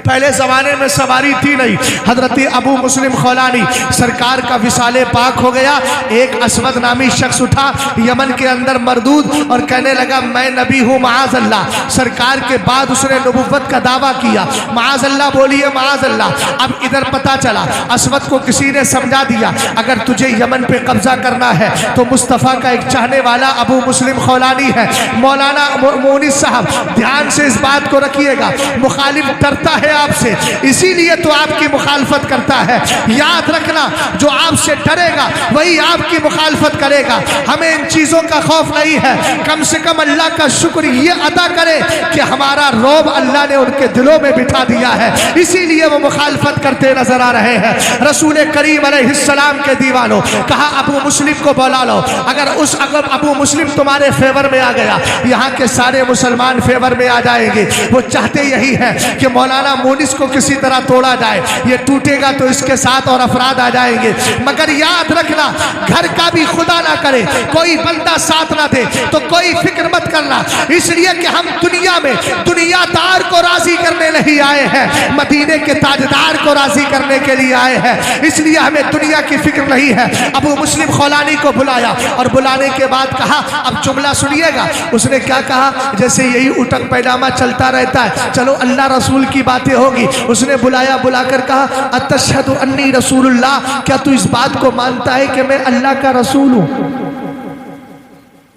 पहले ज़माने में सवारी थी नहीं। हजरत अबू मुस्लिम खौलानी सरकार का विसाले पाक हो गया। एक असवद नामी शख्स उठा यमन के अंदर मरदूद और कहने लगा मैं नबी हूँ माज़ अल्लाह। सरकार के बाद उसने नबुव्वत का दावा किया। माज़ अल्लाह बोलिए माज़ अल्लाह। अब इधर पता चला असवद को किसी ने समझा दिया अगर तुझे यमन पे कब्जा करना है तो मुस्तफ़ा का एक चाहने वाला अबू मुस्लिम खौलानी है। मौलाना मोनिस साहब ध्यान से इस बात को रखिएगा, मुखालिफ डरता है आपसे, इसीलिए तो आपकी मुखालफत करता है। याद रखना जो आपसे डरेगा वही आपकी मुखालफत करेगा। हमें इन चीज़ों का खौफ नहीं है, कम से कम अल्लाह का शुक्र ये अदा करें कि हमारा रौब अल्लाह ने उनके दिलों में बिठा दिया है, इसीलिए वो मुखालफत करते नजर आ रहे हैं। रसूल करीम अलैहिस्सलाम के दीवानों कहा अबू मुस्लिम को बुला लो। अगर अबू मुस्लिम तुम्हारे फेवर में आ गया यहाँ के सारे मुसलमान फेवर में आ जाएंगे। वो चाहते यही है कि मौलाना मोनिस को किसी तरह तोड़ा जाए, ये टूटेगा तो इसके साथ और अफराद आ जाएंगे। मगर याद रखना घर का भी खुदा ना करे कोई बंदा साथ ना दे तो कोई फिक्र मत करना, इसलिए कि हम दुनिया में दुनियादार को राजी करने नहीं आए हैं, मदीने के ताजदार को राजी करने के लिए आए हैं, इसलिए हमें दुनिया की फिक्र नहीं है। अबू मुस्लिम खौलानी को बुलाया और बुलाने के बाद कहा अब जुमला सुनिएगा। उसने क्या कहा, जैसे यही उठक पैजामा चलता रहता है, चलो अल्लाह रसूल की बातें होगी। उसने बुलाया, बुलाकर कहा अतशहदु अन्नी रसूलुल्लाह, क्या तू इस बात को मानता है कि मैं अल्लाह का रसूल हूँ?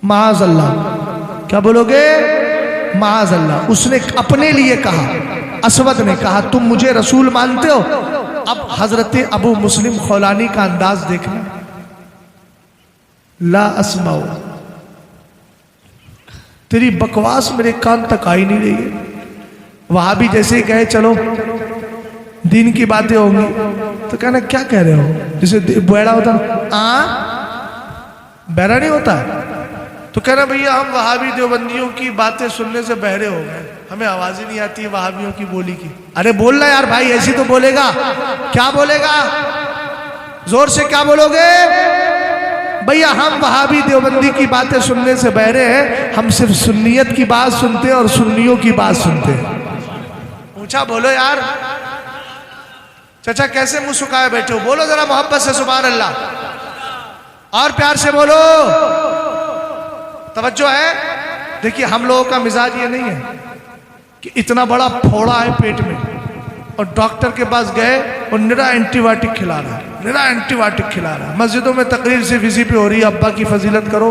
माज़ अल्लाह, क्या बोलोगे? माज़ अल्लाह। उसने अपने लिए कहा, असवद ने कहा तुम मुझे रसूल मानते हो? अब हजरत अबू मुस्लिम खौलानी का अंदाज देखना, ला अस्माओ, तेरी बकवास मेरे कान तक आई नहीं रही है। वहां भी जैसे ही कहे चलो दीन की बातें होंगी तो कहना क्या कह रहे हो, जैसे बैरा होता बैरा नहीं होता तो कहना भैया हम वहाबी देवबंदियों की बातें सुनने से बहरे हो गए, हमें आवाज ही नहीं आती है वहाबियों की बोली की। अरे बोलना यार भाई, ऐसी तो बोलेगा, क्या बोलेगा, जोर से क्या बोलोगे? भैया हम वहाबी देवबंदी की बातें सुनने से बहरे हैं, हम सिर्फ सुन्नियत की बात सुनते हैं और सुन्नियों की बात सुनते हैं। ऊंचा बोलो यार। चाचा कैसे मुंह सुखाए बैठे हो, बोलो जरा मोहब्बत से सुभान अल्लाह, और प्यार से बोलो, तवज्जो है। देखिए हम लोगों का मिजाज ये नहीं है कि इतना बड़ा फोड़ा है पेट में और डॉक्टर के पास गए और निरा एंटीबायोटिक खिला रहा है, निरा एंटीबायोटिक खिला रहा है। मस्जिदों में तकरीर से विजी पे हो रही है, अब्बा की फजीलत करो,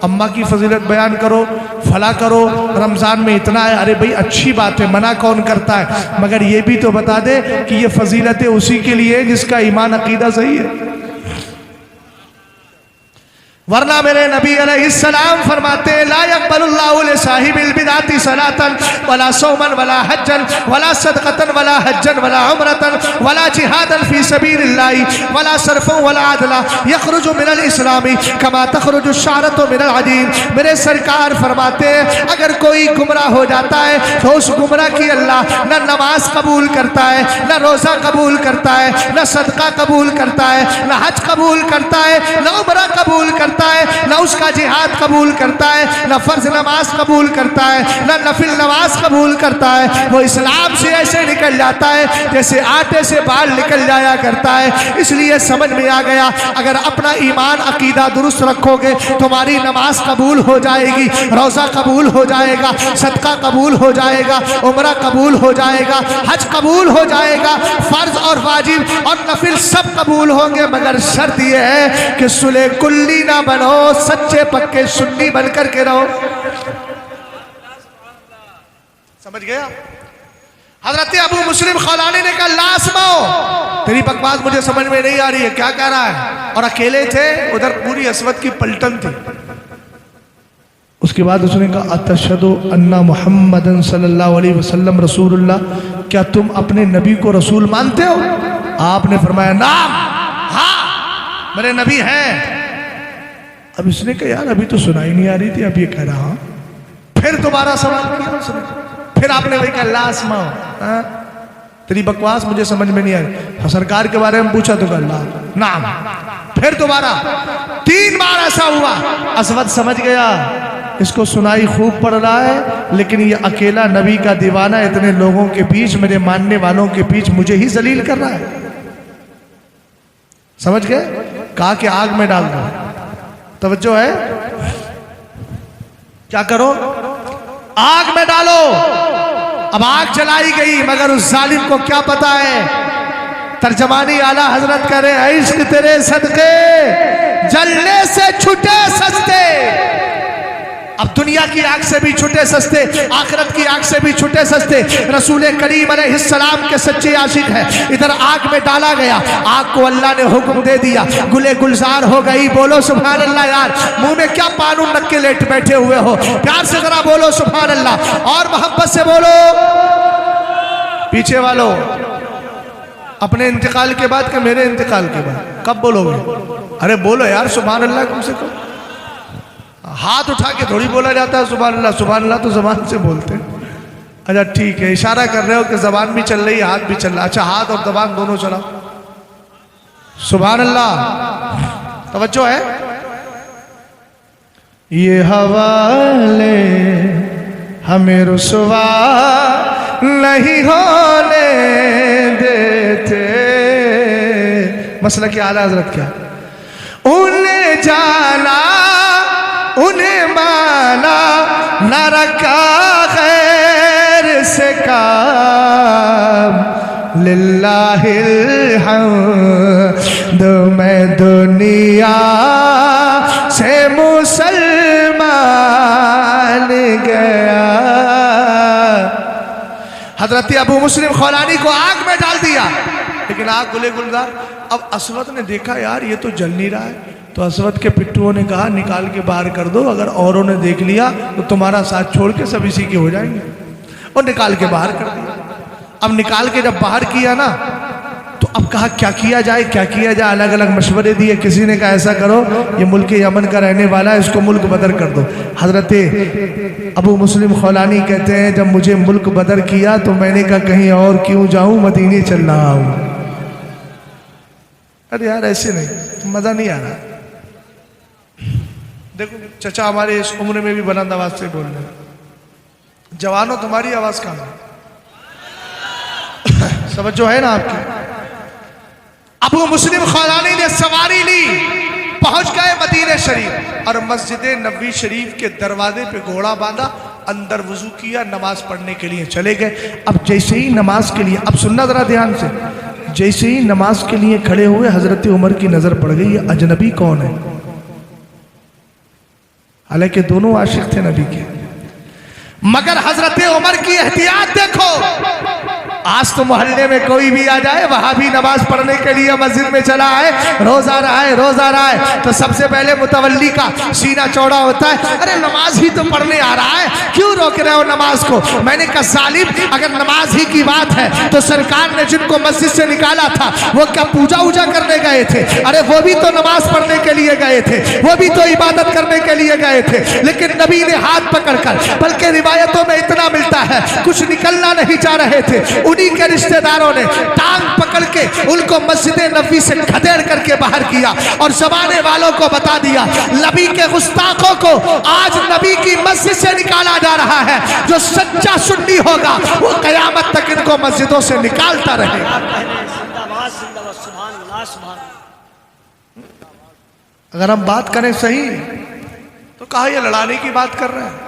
अम्मा की फजीलत बयान करो, फला करो, रमज़ान में इतना है। अरे भाई अच्छी बात है, मना कौन करता है, मगर ये भी तो बता दे कि ये फजीलतें उसी के लिए है जिसका ईमान अकीदा सही है, वरना मेरे नबी अलैहिस्सलाम फरमाते ला यक़बलुल्लाहु लिसाहिबिल बिदाती सलातन वला सौमन वला हज्जन वला सदक़तन वला हज्जन वला उम्रतन वला जिहादन फी सबीलिल्लाहि वला सरफन वला अदला यख़रुजु मिनल इस्लामी कमा तख़रुजु शारतु मिनल अजीम। मेरे सरकार फरमाते अगर कोई गुमराह हो जाता है तो उस गुमराह की अल्लाह न नमाज कबूल करता है, न रोज़ा कबूल करता है, न सदका कबूल करता है, न हज कबूल करता है, न उम्रा कबूल करता है, न उसका जिहाद कबूल करता है, न फर्ज नमाज कबूल करता है, न नफिल नमाज कबूल करता है। वो इस्लाम से ऐसे निकल जाता है जैसे आटे से बाल निकल जाया करता है। इसलिए समझ में आ गया अगर अपना ईमान अकीदा दुरुस्त रखोगे तुम्हारी नमाज कबूल हो जाएगी, रोज़ा कबूल हो जाएगा, सदका कबूल हो जाएगा, उम्रा कबूल हो जाएगा, हज कबूल हो जाएगा, फर्ज और वाजिब और नफिल सब कबूल होंगे, मगर शर्त यह है कि सुले कुल्ली ना बनो, सच्चे पक्के सुन्नी बनकर के रहो। समझ गया? हजरत अबू मुस्लिम खौलानी ने कहा लासमाओ, तेरी बकवास मुझे समझ में नहीं आ रही है, क्या कह रहा है? और अकेले थे, उधर पूरी असवद की पलटन थी। उसके बाद उसने कहा अतशहदु अन्ना मुहम्मदन सल्लल्लाहु अलैहि वसल्लम रसूलुल्लाह, क्या तुम अपने नबी को रसूल मानते हो? आपने फरमाया नाम, हाँ मेरे नबी हैं। अब इसने कहा यार अभी तो सुनाई नहीं आ रही थी, अब ये कह रहा। फिर दोबारा सवाल किया उसने, फिर आपने वही कहा लासमाओ, तेरी बकवास मुझे समझ में नहीं आई। सरकार के बारे में पूछा तो अल्लाह नाम, फिर दोबारा 3 बार ऐसा हुआ। असवद समझ गया इसको सुनाई खूब पड़ रहा है, लेकिन ये अकेला नबी का दीवाना इतने लोगों के बीच, मेरे मानने वालों के बीच मुझे ही जलील कर रहा है। समझ गए? कहा कि आग में डाल दो। तवज्जो है? क्या करो? आग में डालो। अब आग जलाई गई, मगर उस जालिम को क्या पता है। तर्जमानी आला हजरत करे, इश्क तेरे सदके जलने से छुटे सस्ते। अब दुनिया की आग से भी छुटे सस्ते, आखिरत की आग से भी छुटे सस्ते रसूल करीम अलैहिस्सलाम के सच्चे आशिक हैं। इधर आग में डाला गया, आग को अल्लाह ने हुक्म दे दिया, गुले गुलजार हो गई। बोलो सुभान अल्लाह। यार मुंह में क्या पानू नक्के लेट बैठे हुए हो, प्यार से जरा बोलो सुभान अल्लाह, और मोहब्बत से बोलो। पीछे वालों, अपने इंतकाल के बाद कि मेरे इंतकाल के बाद कब बोलोगे? अरे बोलो यार सुभान अल्लाह कम से कम। हाथ उठा के थोड़ी बोला जाता है सुभान अल्लाह। सुभान अल्लाह तो जबान से बोलते हैं। अच्छा ठीक है, इशारा कर रहे हो कि जबान भी चल रही है, हाथ भी चल रहा है। अच्छा हाथ और जबान दोनों चला। सुभान अल्लाह। तवज्जो है? ये हवाले हमें रुसवा नहीं होने देते। मसला क्या आला हजरत क्या? उन्हें जाना उन्हें माना न रखा खैर से काम, लिल्लाहिल हम्द मैं दुनिया से मुसलमान गया। हजरत अबू मुस्लिम खौलानी को आग में डाल दिया, लेकिन आग गुले गुलजार। अब असवद ने देखा यार ये तो जल नहीं रहा है, तो असवद के पिट्ठुओं ने कहा निकाल के बाहर कर दो, अगर औरों ने देख लिया तो तुम्हारा साथ छोड़ के सब इसी के हो जाएंगे। और निकाल के बाहर कर दिया। अब निकाल के जब बाहर किया ना, तो अब कहा क्या किया जाए, क्या किया जाए। अलग अलग मशवरे दिए। किसी ने कहा ऐसा करो, ये मुल्क यमन का रहने वाला है, इसको मुल्क बदर कर दो। हजरत अबू मुस्लिम खौलानी कहते हैं जब मुझे मुल्क बदर किया तो मैंने कहा कहीं और क्यों जाऊं, मदीने चल रहा हूं। अरे यार ऐसे नहीं, मजा नहीं आ रहा। देखो चचा हमारे इस उम्र में भी बुलंद आवाज से बोल रहे हैं। जवानों तुम्हारी आवाज कहां है? समझो है ना आपकी। अबू मुस्लिम खौलानी ने सवारी ली, पहुंच गए मदीने शरीफ और मस्जिद नबवी शरीफ के दरवाजे पे घोड़ा बांधा, अंदर वजू किया, नमाज पढ़ने के लिए चले गए। अब जैसे ही नमाज के लिए, अब सुनना जरा ध्यान से, जैसे ही नमाज के लिए खड़े हुए हजरत उमर की नजर पड़ गई, ये अजनबी कौन है? हालांकि दोनों आशिक थे नबी के, मगर हजरत उमर की एहतियात देखो। आज तो मोहल्ले में कोई भी आ जाए, वहां भी नमाज पढ़ने के लिए मस्जिद में चला है, रोजा रहा है, रोजा रहा है, तो सबसे पहले मुतवल्ली का सीना चौड़ा होता है, अरे नमाज ही तो पढ़ने आ रहा है, क्यों रोक रहे हो नमाज को? मैंने कहा जालिम, अगर नमाज ही की बात है तो सरकार ने जिनको मस्जिद से निकाला था वो क्या पूजा उजा करने गए थे? अरे वो भी तो नमाज पढ़ने के लिए गए थे, वो भी तो इबादत करने के लिए गए थे। लेकिन नबी ने हाथ पकड़कर, बल्कि रिवायतों में इतना मिलता है कुछ निकलना नहीं चाह रहे थे, उन्हीं के रिश्तेदारों ने टांग पकड़ के उनको मस्जिद नबी से खदेड़ करके बाहर किया और जमाने वालों को बता दिया नबी के गुस्ताखों को आज नबी की मस्जिद से निकाला जा रहा है। जो सच्चा सुन्नी होगा वो कयामत तक इनको मस्जिदों से निकालता रहेगा। अगर हम बात करें सही तो कहा ये लड़ाने की बात कर रहे हैं।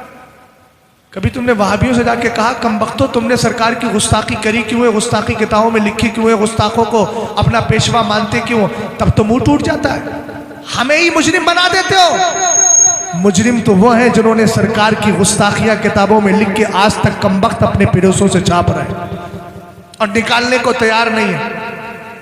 कभी तुमने वहाबियों से जाके कहा कमबख्तो तुमने सरकार की गुस्ताखी करी क्यों है, गुस्ताखी किताबों में लिखी क्यों है, गुस्ताखों को अपना पेशवा मानते क्यों? तब तो मुंह टूट जाता है। हमें ही मुजरिम बना देते हो। मुजरिम तो वो है जिन्होंने सरकार की गुस्ताखियां किताबों में लिख के आज तक कमबख्त अपने पड़ोसों से छाप रहे और निकालने को तैयार नहीं है।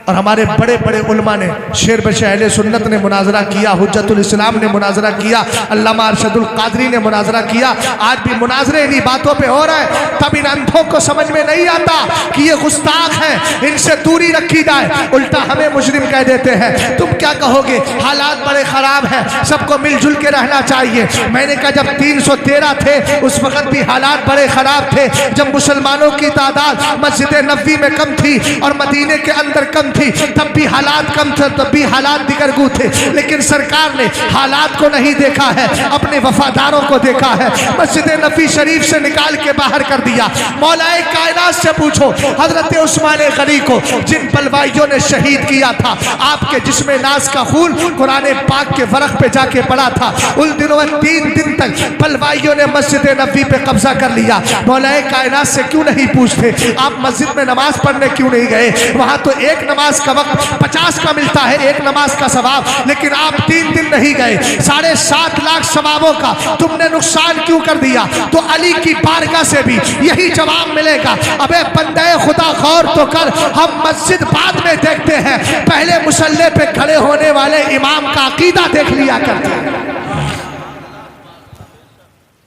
और हमारे बड़े बड़े उलमा ने, शेर बशे अहले सुन्नत ने मुनाजरा किया, हुज्जतुल इस्लाम ने मुनाजरा किया, अल्लामा अरशदुल कादरी ने मुनाजरा किया। आज भी मुनाजरे इन्हीं बातों पे हो रहा है। तब इन अंधों को समझ में नहीं आता कि ये गुस्ताख हैं, इनसे दूरी रखी जाए, उल्टा हमें मुजरिम कह देते हैं। तुम क्या कहोगे? हालात बड़े खराब हैं, सबको मिलजुल के रहना चाहिए। मैंने कहा जब 313 थे उस वक्त भी हालात बड़े खराब थे, जब मुसलमानों की तादाद मस्जिद नबवी में कम थी और मदीने के अंदर कम थी, तब भी हालात कम थे, तब भी हालात दिगरगू थे। लेकिन सरकार ने हालात को नहीं देखा है, अपने वफादारों को देखा है। मस्जिद नबवी शरीफ से निकाल के बाहर कर दिया। मौलाए कायनात से पूछो, हजरत उस्मान गनी को जिन पलवाइयों ने शहीद किया था, आपके जिस्म नाज का खून कुरान पाक के वरक पे जाके पड़ा था। उन दिनों में 3 दिन तक पलवाइयों ने मस्जिद नबवी पे कब्जा कर लिया। मौलाए कायनात से क्यों नहीं पूछते आप मस्जिद में नमाज पढ़ने क्यों नहीं गए? वहां तो एक नमाज का वक्त 50 का मिलता है, एक नमाज का सवाब, लेकिन आप 3 दिन नहीं गए। 7.5 लाख सवाबों का तुमने नुकसान क्यों कर दिया? तो अली की बारगाह से भी यही जवाब मिलेगा। अबे बंदे खुदा गौर तो कर, हम मस्जिद बाद में देखते हैं, पहले मुसल्ले पे खड़े होने वाले इमाम का अकीदा देख लिया करते हैं।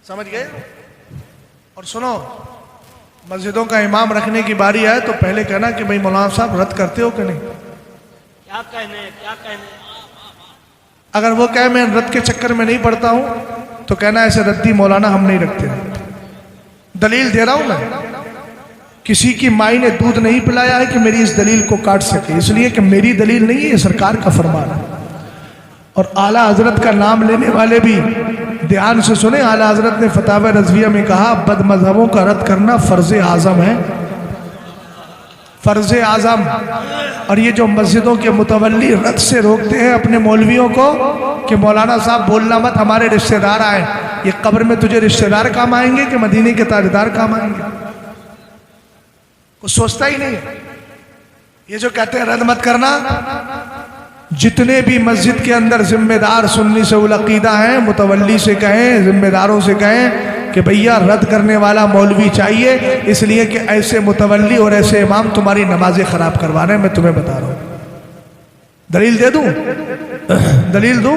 समझ गए? और सुनो, मस्जिदों का इमाम रखने की बारी आए तो पहले कहना कि भाई मौलाना साहब रद्द करते हो कि नहीं। क्या कहने अगर वो कहे मैं रद्द के चक्कर में नहीं पड़ता हूं तो कहना ऐसे रद्दी मौलाना हम नहीं रखते। दलील दे रहा हूं मैं, किसी की माई ने दूध नहीं पिलाया है कि मेरी इस दलील को काट सके, इसलिए कि मेरी दलील नहीं है, ये सरकार का फरमान है। और आला हजरत का नाम लेने वाले भी ध्यान से सुने। आला हजरत ने फतावा रज़विया में कहा बद मजहबों का रद्द करना फर्ज आज़म है, फर्ज आज़म। और ये जो मस्जिदों के मुतवल्ली रद्द से रोकते हैं अपने मौलवियों को कि मौलाना साहब बोलना मत, हमारे रिश्तेदार आए, ये कब्र में तुझे रिश्तेदार काम आएंगे कि मदीने के ताजदार काम आएंगे? कुछ सोचता ही नहीं। ये जो कहते हैं रद्द मत करना, जितने भी मस्जिद के अंदर जिम्मेदार सुन्नी से उल अकीदा हैं, मुतवल्ली से कहें, जिम्मेदारों से कहें कि भैया रद्द करने वाला मौलवी चाहिए, इसलिए कि ऐसे मुतवल्ली और ऐसे इमाम तुम्हारी नमाजें खराब करवा रहे हैं। मैं तुम्हें बता रहा हूं, दलील दे दूं, दलील दूं।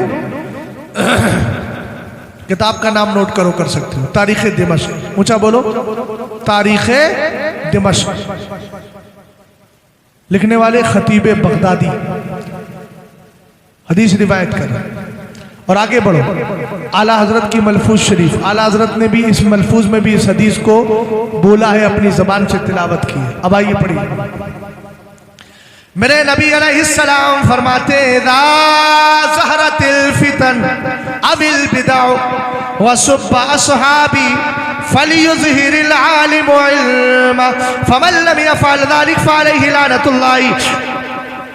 किताब का नाम नोट करो, कर सकते हो, तारीख दिमश्क। ऊंचा बोलो, तारीख दिमश्क। लिखने वाले खतीब बगदादी हदीस रिवायत कर। और आगे बढ़ो, आला हजरत की मलफूज शरीफ, आला हजरत ने भी इस मलफूज में भी इस हदीस को बोला है, अपनी जबान से तिलावत की है। अब आइए पढ़िए। मेरे नबी अलैहिस्सलाम फरमाते ला ज़हरतिल फितन अबिल बिदाउ व सुब्बा अस्हाबी फलियुज़हिरिल आलिमु इल्मा फमन लम यफ़अल ज़ालिक फ़अलैहि लानतुल्लाहि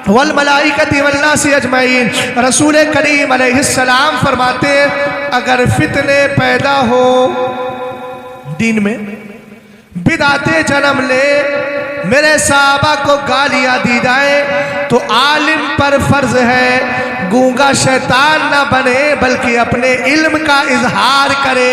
वल मलाइकति वन नासी अजमईन। रसूल करीम अलैहिस्सलाम फरमाते अगर फितने पैदा हो दीन में, बिदाते जन्म ले, मेरे साहबा को गालियां दी जाए तो आलिम पर फर्ज है गूंगा शैतान ना बने बल्कि अपने इल्म का इजहार करे।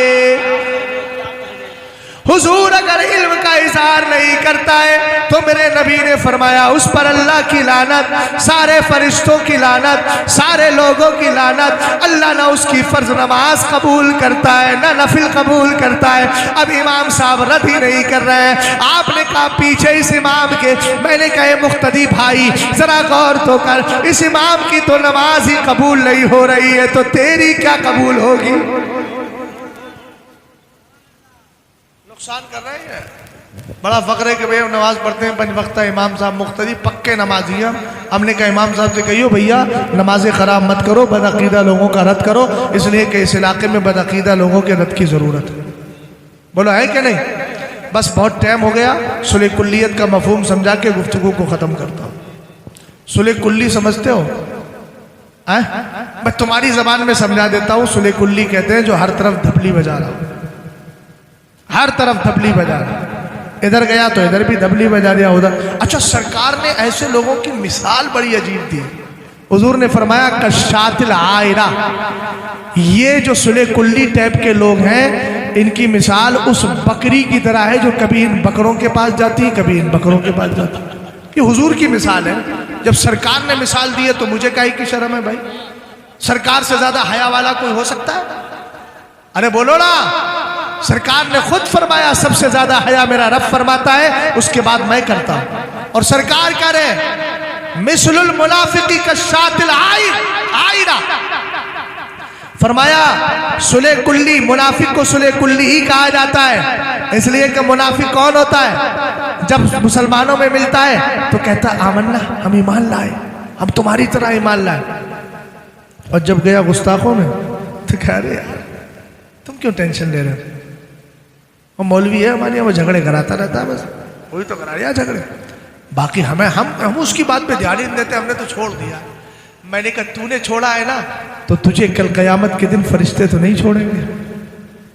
हुजूर अगर इल्म का इजहार नहीं करता है तो मेरे नबी ने फरमाया उस पर अल्लाह की लानत, सारे फरिश्तों की लानत, सारे लोगों की लानत। अल्लाह ना उसकी फर्ज नमाज कबूल करता है ना नफिल कबूल करता है। अब इमाम साहब रद्द ही नहीं कर रहे हैं। आपने कहा पीछे इस इमाम के, मैंने कहा मुख्तदी भाई जरा गौर तो कर, इस इमाम की तो नमाज ही कबूल नहीं हो रही है तो तेरी क्या कबूल होगी? नुकसान कर रहे हैं। बड़ा फख्र है कि भाई हम नमाज पढ़ते हैं 5 वक्ता, इमाम साहब मुख्तदी पक्के नमाजी हैं। हमने कहा इमाम साहब से कहियो भैया नमाजें ख़राब मत करो, बदअकीदा लोगों का रद्द करो, इसलिए कि इस इलाके में बदअकीदा लोगों के रद्द की ज़रूरत है। बोलो है कि नहीं? बस बहुत टाइम हो गया, सुलह कुल्लियत का मफहूम समझा के गुफ्तगू को ख़त्म करता हूँ। सुलह कुल्ली समझते हो? मैं तुम्हारी ज़बान में समझा देता हूँ। सुलह कुल्ली कहते हैं जो हर तरफ धपली बजा रहा हो, हर तरफ धपली बजा रहा, इधर गया तो इधर भी धपली बजा दिया, उधर। अच्छा, सरकार ने ऐसे लोगों की मिसाल बड़ी अजीब दी। हुजूर ने फरमाया कशातिल आयरा, ये जो सुलह कुल्ली टाइप के लोग हैं इनकी मिसाल उस बकरी की तरह है जो कभी इन बकरों के पास जाती है, कभी इन बकरों के पास जाती है। ये हुजूर की मिसाल है। जब सरकार ने मिसाल दी है तो मुझे काहे की शर्म है भाई? सरकार से ज्यादा हया वाला कोई हो सकता है? अरे बोलो ना, सरकार ने खुद फरमाया सबसे ज्यादा हया मेरा रब फरमाता है, उसके बाद मैं करता हूं। और सरकार कह रहे मिसलुल मुनाफिकी का शातिल आईना, फरमाया सुले कुल्ली, मुनाफिक को सुले कुल्ली ही कहा जाता है, इसलिए कि मुनाफिक कौन होता है, जब मुसलमानों में मिलता है तो कहता आमन्ना, हम ईमान लाए, हम तुम्हारी तरह ईमान लाए, और जब गया गुस्ताखों में तो कह रहे यार तुम क्यों टेंशन ले रहे हो, वो मौलवी है हमारे यहाँ, वो झगड़े कराता रहता है, बस वही तो करा रहा झगड़े, बाकी हम उसकी बात पे ध्यान ही नहीं देते, हमने तो छोड़ दिया। मैंने कहा तूने छोड़ा है ना, तो तुझे कल कयामत के दिन फरिश्ते तो नहीं छोड़ेंगे।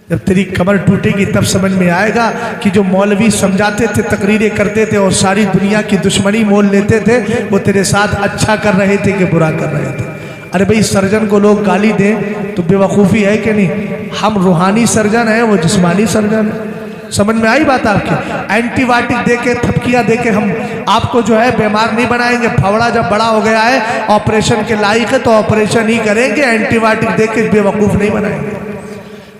जब तेरी कमर टूटेगी तब समझ में आएगा कि जो मौलवी समझाते थे, तकरीरें करते थे और सारी दुनिया की दुश्मनी मोल लेते थे, वो तेरे साथ अच्छा कर रहे थे कि बुरा कर रहे थे। अरे भाई सर्जन को लोग गाली दें तो बेवकूफ़ी है कि नहीं, हम रूहानी सर्जन हैं, वो जिस्मानी सर्जन है। समझ में आई बात आपके? एंटीबायोटिक दे के, थपकियाँ दे के हम आपको जो है बीमार नहीं बनाएंगे। फावड़ा जब बड़ा हो गया है, ऑपरेशन के लायक है, तो ऑपरेशन ही करेंगे, एंटीबायोटिक दे के बेवकूफ़ नहीं बनाएंगे।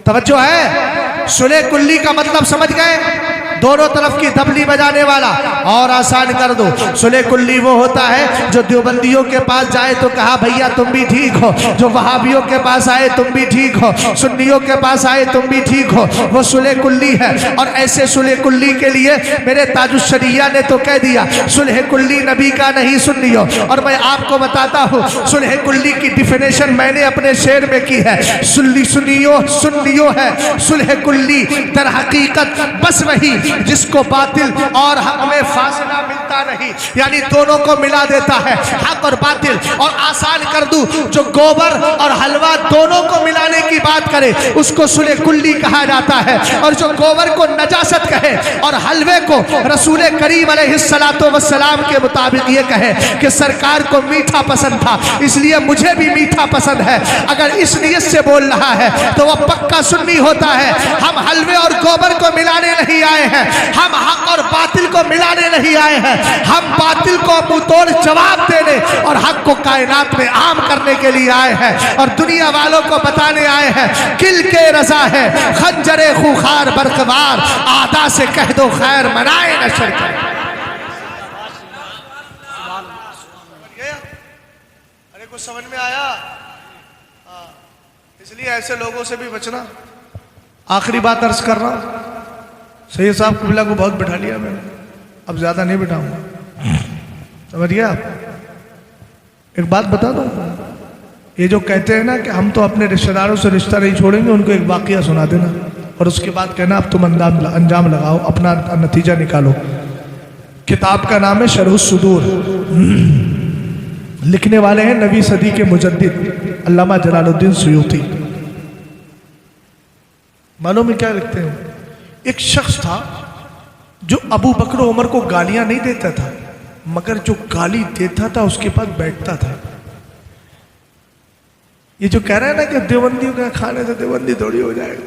तवज्जो है? सुले कुल्ली का मतलब समझ गए? दोनों तरफ की तबली बजाने वाला। और आसान कर दो, सुले कुल्ली वो होता है जो देवबंदियों के पास जाए तो कहा भैया तुम भी ठीक हो, जो वहाबियों के पास आए तुम भी ठीक हो, सुन्नियों के पास आए तुम भी ठीक हो, वो सुले कुल्ली है। और ऐसे सुले कुल्ली के लिए मेरे ताजुश्शरिया ने तो कह दिया सुलह कुल्ली नबी का नहीं सुन्नियों। और मैं आपको बताता हूँ सुलह कुल्ली की डिफिनेशन मैंने अपने शेर में की है, सुन्नियों है सुलह कुल्ली दर हकीकत बस वही जिसको बातिल और हक में फासला मिलता नहीं, यानी दोनों को मिला देता है, हक और बातिल। और आसान कर दूं, जो गोबर और हलवा दोनों को मिलाने की बात करे उसको सुले कुल्ली कहा जाता है। और जो गोबर को नजासत कहे और हलवे को रसूल करीम अलैहिस्सलातो वस्सलाम के मुताबिक ये कहे कि सरकार को मीठा पसंद था इसलिए मुझे भी मीठा पसंद है, अगर इस नियत से बोल रहा है तो वह पक्का सुन्नी होता है। हम हलवे और गोबर को मिलाने नहीं आए हैं, हम हक और बातिल को मिलाने नहीं आए हैं, हम बातिल को मुंहतोड़ जवाब देने और हक को कायनात में आम करने के लिए आए हैं। और दुनिया वालों को बताने आए हैं किल के रजा है खंजरे खुखार बरकबार, आदा से कह दो खैर मनाए न शर। अरे कुछ समझ में आया? इसलिए ऐसे लोगों से भी बचना। आखिरी बात अर्ज कर रहा हूं, सैयद साहब कबिला को बहुत बिठा लिया मैंने, अब ज्यादा नहीं बिठाऊंगा, समझ गया आप? एक बात बता दो, ये जो कहते हैं ना कि हम तो अपने रिश्तेदारों से रिश्ता नहीं छोड़ेंगे, उनको एक वाकया सुना देना और उसके बाद कहना अब तुम अंजाम लगाओ, अपना नतीजा निकालो। किताब का नाम है शरहुस सुदूर, लिखने वाले हैं नवी सदी के मुजद्दिद अल्लामा जलालुद्दीन सुयूती। मालूम है क्या लिखते हैं? एक शख्स था जो अबू बकर उमर को गालियां नहीं देता था, मगर जो गाली देता था उसके पास बैठता था। ये जो कह रहा है ना कि देवबंदी का खाने से देवबंदी थोड़ी हो जाएगा,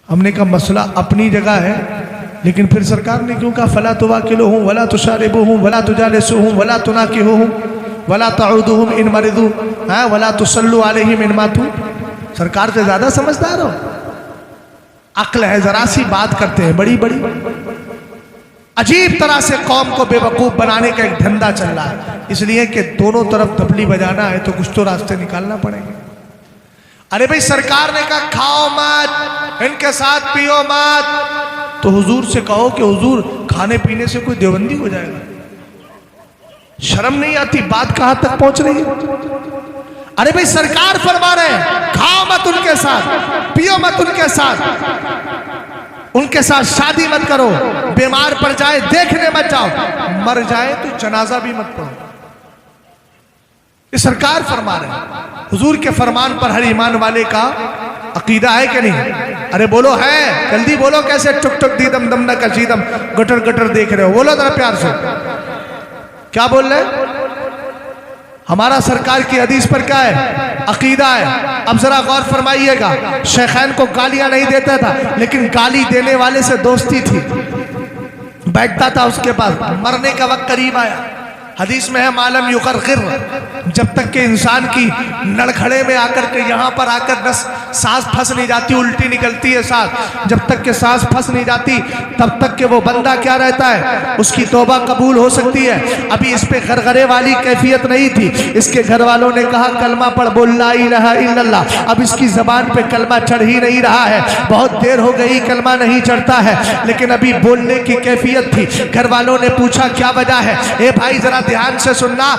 हमने कहा मसला अपनी जगह है, लेकिन फिर सरकार ने क्यों कहा फला तुवाकिलुहुम वला तुशारिबुहुम वला तुजालिसुहुम वला तुनाकिहुहुम वला तउदुहुम इन मरिदू वला तुसल्लु अलैहिम इन मातू। सरकार से ज्यादा समझदार हो, अक्ल है, जरा सी बात करते हैं बड़ी बड़ी। अजीब तरह से कौम को बेवकूफ बनाने का एक धंधा चल रहा है, इसलिए कि दोनों तरफ तबली बजाना है तो कुछ तो रास्ते निकालना पड़ेंगे। अरे भाई सरकार ने कहा खाओ मत, इनके साथ पियो मत, तो हुजूर से कहो कि हुजूर खाने पीने से कोई देवबंदी हो जाएगा। शर्म नहीं आती? बात कहां तक पहुंच रही है? अरे भाई सरकार फरमा रहे हैं खाओ मत उनके साथ, पियो मत उनके साथ, उनके साथ शादी मत करो, बीमार पड़ जाए देखने मत जाओ, मर जाए तो जनाजा भी मत पढ़ो। ये सरकार फरमा रहे हैं। हुजूर के फरमान पर हर ईमान वाले का अकीदा है कि नहीं? अरे बोलो है, जल्दी बोलो। कैसे टुक टुक दीदम दम न कशीदम गटर गटर देख रहे हो? बोलो जरा प्यार से, क्या बोल रहे? हमारा सरकार की हदीस पर क्या है? अकीदा है। अब जरा गौर फरमाइएगा, शेखैन को गालियां नहीं देता था, लेकिन गाली देने वाले से दोस्ती थी, बैठता था उसके पास। मरने का वक्त करीब आया, हदीस में है मालम युकर्गिर जब तक के इंसान की नड़खड़े में आकर के यहाँ पर आकर नस सांस फंस नहीं जाती, उल्टी निकलती है सांस, जब तक के सांस फंस नहीं जाती तब तक के वो बंदा क्या रहता है, उसकी तौबा कबूल हो सकती है। अभी इस पे गरगरे वाली कैफियत नहीं थी, इसके घर वालों ने कहा कलमा पढ़, बोल ला इलाहा इल्लल्लाह। अब इसकी जबान पे कलमा चढ़ ही नहीं रहा है, बहुत देर हो गई कलमा नहीं चढ़ता है, लेकिन अभी बोलने की कैफियत थी। घर वालों ने पूछा क्या वजह है? ए भाई जरा ध्यान से सुनना,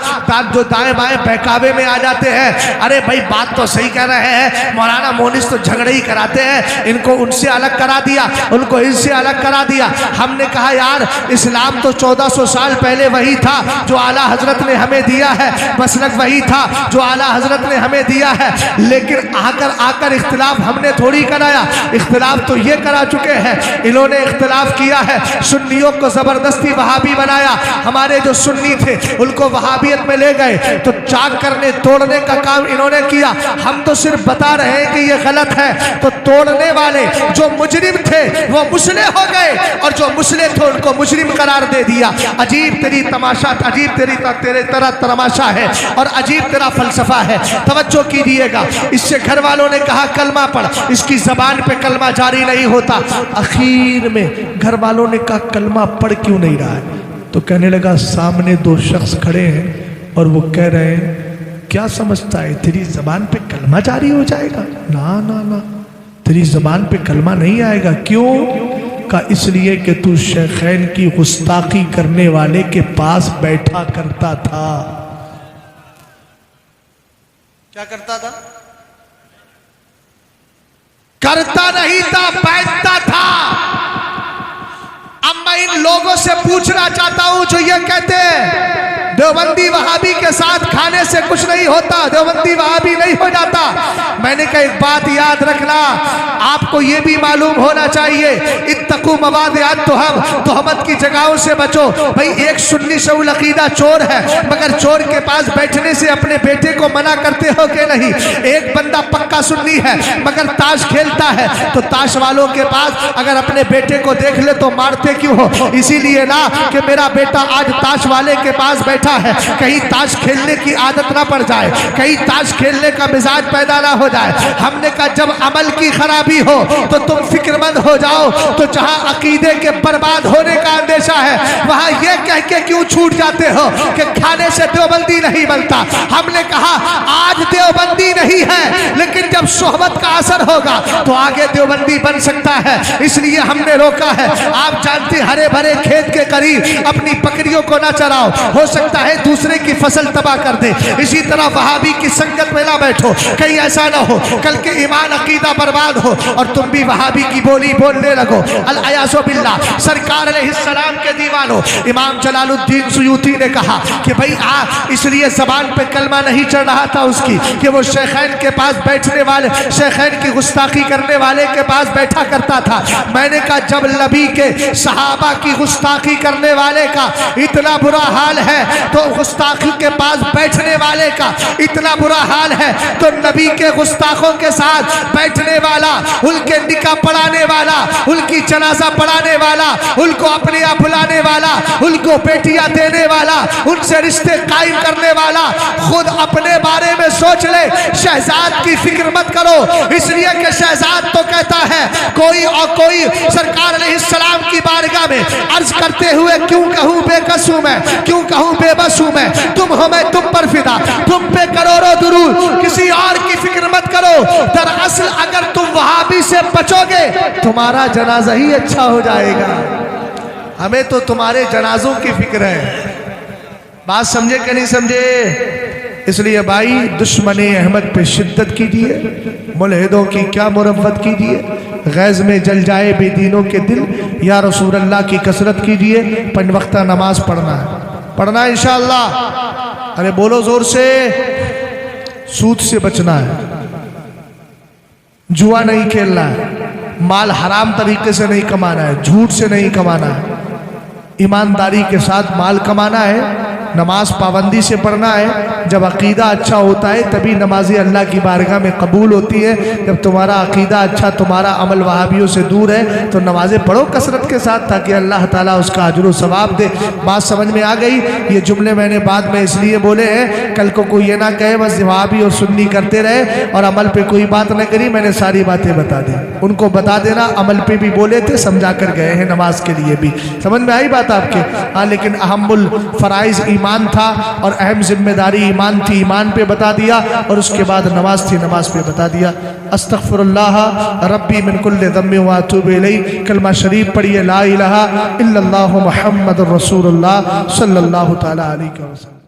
जो दाएं बाएं बहकावे में आ जाते हैं, अरे भाई बात तो सही कह रहे हैं, मौलाना मोनिस तो झगड़े ही कराते हैं, इनको उनसे अलग करा दिया, उनको इनसे अलग करा दिया। हमने कहा यार इस्लाम तो 1400 साल पहले वही था जो आला हजरत ने हमें दिया है, मसलक वही था जो आला हजरत ने हमें दिया है, लेकिन आकर इख्तिलाफ हमने थोड़ी कराया, इख्तिलाफ तो ये करा चुके हैं, इन्होंने इख्तिलाफ किया है, सुन्नियों को जबरदस्ती वहाबी बनाया, हमारे जो सुन्नी थे उनको वहाबियत में ले गए, तो चाक करने तोड़ने का काम इन्होंने किया। हम तो सिर्फ बता रहे हैं कि ये गलत है, तो तोड़ने वाले जो मुजरिम थे वो मुसले हो गए, और जो मुसले थे उनको मुजरिम करार दे दिया। अजीब तेरी तमाशा, अजीब तेरे तरह तमाशा है और अजीब तेरा फलसफा है, तवज्जो कीजिएगा। इससे घर वालों ने कहा कलमा पढ़, इसकी जबान पे कलमा जारी नहीं होता। आखिर में घर वालों ने कहा कलमा पढ़ क्यों नहीं रहा है? तो कहने लगा सामने दो शख्स खड़े हैं और वो कह रहे हैं क्या समझता है तेरी जबान पे कलमा जारी हो जाएगा? ना ना ना, तेरी जबान पे कलमा नहीं आएगा। क्यों? का इसलिए कि तू शेखैन की गुस्ताखी करने वाले के पास बैठा करता था। क्या करता था? करता नहीं था, बैठता था। अब मैं इन लोगों से पूछना चाहता हूं जो ये कहते हैं देवबंदी वहाबी के साथ खाने से कुछ नहीं होता, देवबंदी वहाबी नहीं हो जाता। मैंने कहा एक बात याद रखना, आपको ये भी मालूम होना चाहिए, इत्तकू मवादियात तोहमत की जगहों से बचो। भाई एक सुन्नी शऊल अकीदा चोर है, मगर चोर के पास बैठने से अपने बेटे को मना करते हो कि नहीं? एक बंदा पक्का सुन्नी है मगर ताश खेलता है, तो ताश वालों के पास अगर अपने बेटे को देख ले तो मारते क्यों हो? इसीलिए ना कि मेरा बेटा आज ताश वाले के पास बैठा है, कहीं ताश खेलने की आदत ना पड़ जाए, कहीं ताश खेलने का मिजाज पैदा ना हो जाए। हमने कहा जब अमल की खराबी हो तो तुम फिक्रमंद हो जाओ, तो जहां अकीदे के बर्बाद होने का अंदेशा है वहां ये कह के क्यों छूट जाते हो कि खाने से देवबंदी नहीं बनता? हमने कहा आज देवबंदी नहीं है, लेकिन जब सोहबत का असर होगा तो आगे देवबंदी बन सकता है, इसलिए हमने रोका है। आप जानते हरे भरे खेत के करीब अपनी बकरियों को ना चराओ, हो सकता है दूसरे की फसल तबाह कर दे। इसी तरह वहाबी की संगत में ना बैठो, कहीं ऐसा ना हो कल के ईमान अकीदा बर्बाद हो और तुम भी वहाबी की बोली बोलने लगो। अल-अयाज़ु बिल्लाह। सरकार अलैहिस्सलाम के दीवानों इमाम जलालुद्दीन सुयूती ने कहा कि भाई इसलिए जबान पे कलमा नहीं चढ़ रहा था उसकी कि वो शेखैन के पास बैठने वाले, शेखैन की गुस्ताखी करने वाले के पास बैठा करता था। मैंने कहा जब नबी के सहाबा की गुस्ताखी करने वाले का इतना बुरा हाल है तो गुस्ताखी के पास बैठने वाले का इतना बुरा हाल है, तो नबी के गुस्ताखों के साथ बैठने वाला, उनके निकाह पढ़ाने वाला, उनकी जनाजा पढ़ाने वाला, उनको अपने यहाँ बुलाने वाला, उनको बेटियां देने वाला, उनसे रिश्ते कायम करने वाला खुद अपने बारे में सोच ले। शहजाद की फिक्र मत करो, इसलिए कि शहजाद तो कहता है कोई और कोई सरकार अलैहिस्सलाम की बारगाह में अर्ज करते हुए क्यों कहूँ बेकस हूँ मैं, क्यों कहूँ बेबस हूँ मैं, तुम हो मैं तुम पर फिदा, तुम पे करोड़ों दुरूद, किसी और की फिक्र मत करो। दरअसल अगर तुम वहाबी से बचोगे तुम्हारा जनाजा ही अच्छा हो जाएगा। हमें तो तुम्हारे जनाजों की फिक्र है। बात समझे कि नहीं समझे? इसलिए भाई दुश्मन अहमद पे शिद्दत कीजिए, मुल्हिदों की क्या मुरव्वत कीजिए, गैज में जल जाए बेदीनों के दिल, या रसूल अल्लाह की कसरत कीजिए। 5 वक्त नमाज पढ़ना है, पढ़ना है इंशाअल्लाह। अरे बोलो जोर से। सूद से बचना है, जुआ नहीं खेलना है, माल हराम तरीके से नहीं कमाना है, झूठ से नहीं कमाना है, ईमानदारी के साथ माल कमाना है। नमाज पाबंदी से पढ़ना है। जब अकीदा अच्छा होता है तभी नमाजें अल्लाह की बारगाह में कबूल होती है। जब तुम्हारा अकीदा अच्छा, तुम्हारा अमल वहाबियों से दूर है, तो नमाजें पढ़ो कसरत के साथ, ताकि अल्लाह ताला उसका अजर व सवाब दे। बात समझ में आ गई? ये जुमले मैंने बाद में इसलिए बोले हैं, कल को कोई ये ना कहे बस वहाबी और सुन्नी करते रहे और अमल पे कोई बात न करी। मैंने सारी बातें बता दी, उनको बता देना। अमल पे भी बोले थे, समझा कर गए हैं, नमाज के लिए भी। समझ में आई बात आपके? हाँ, लेकिन अहमुल फराइज ईमान था और अहम जिम्मेदारी ईमान थी, ईमान पे बता दिया, और उसके बाद नमाज थी, नमाज पे बता दिया। अस्तगफिरुल्लाह रब्बी मिन कुल्लि ज़म्बिन व अतूबु इलैहि। कलमा शरीफ पढ़िए, ला इलाहा इल्लल्लाहु मुहम्मदुर रसूलुल्लाह सल्लल्लाहु तआला अलैहि वसल्लम।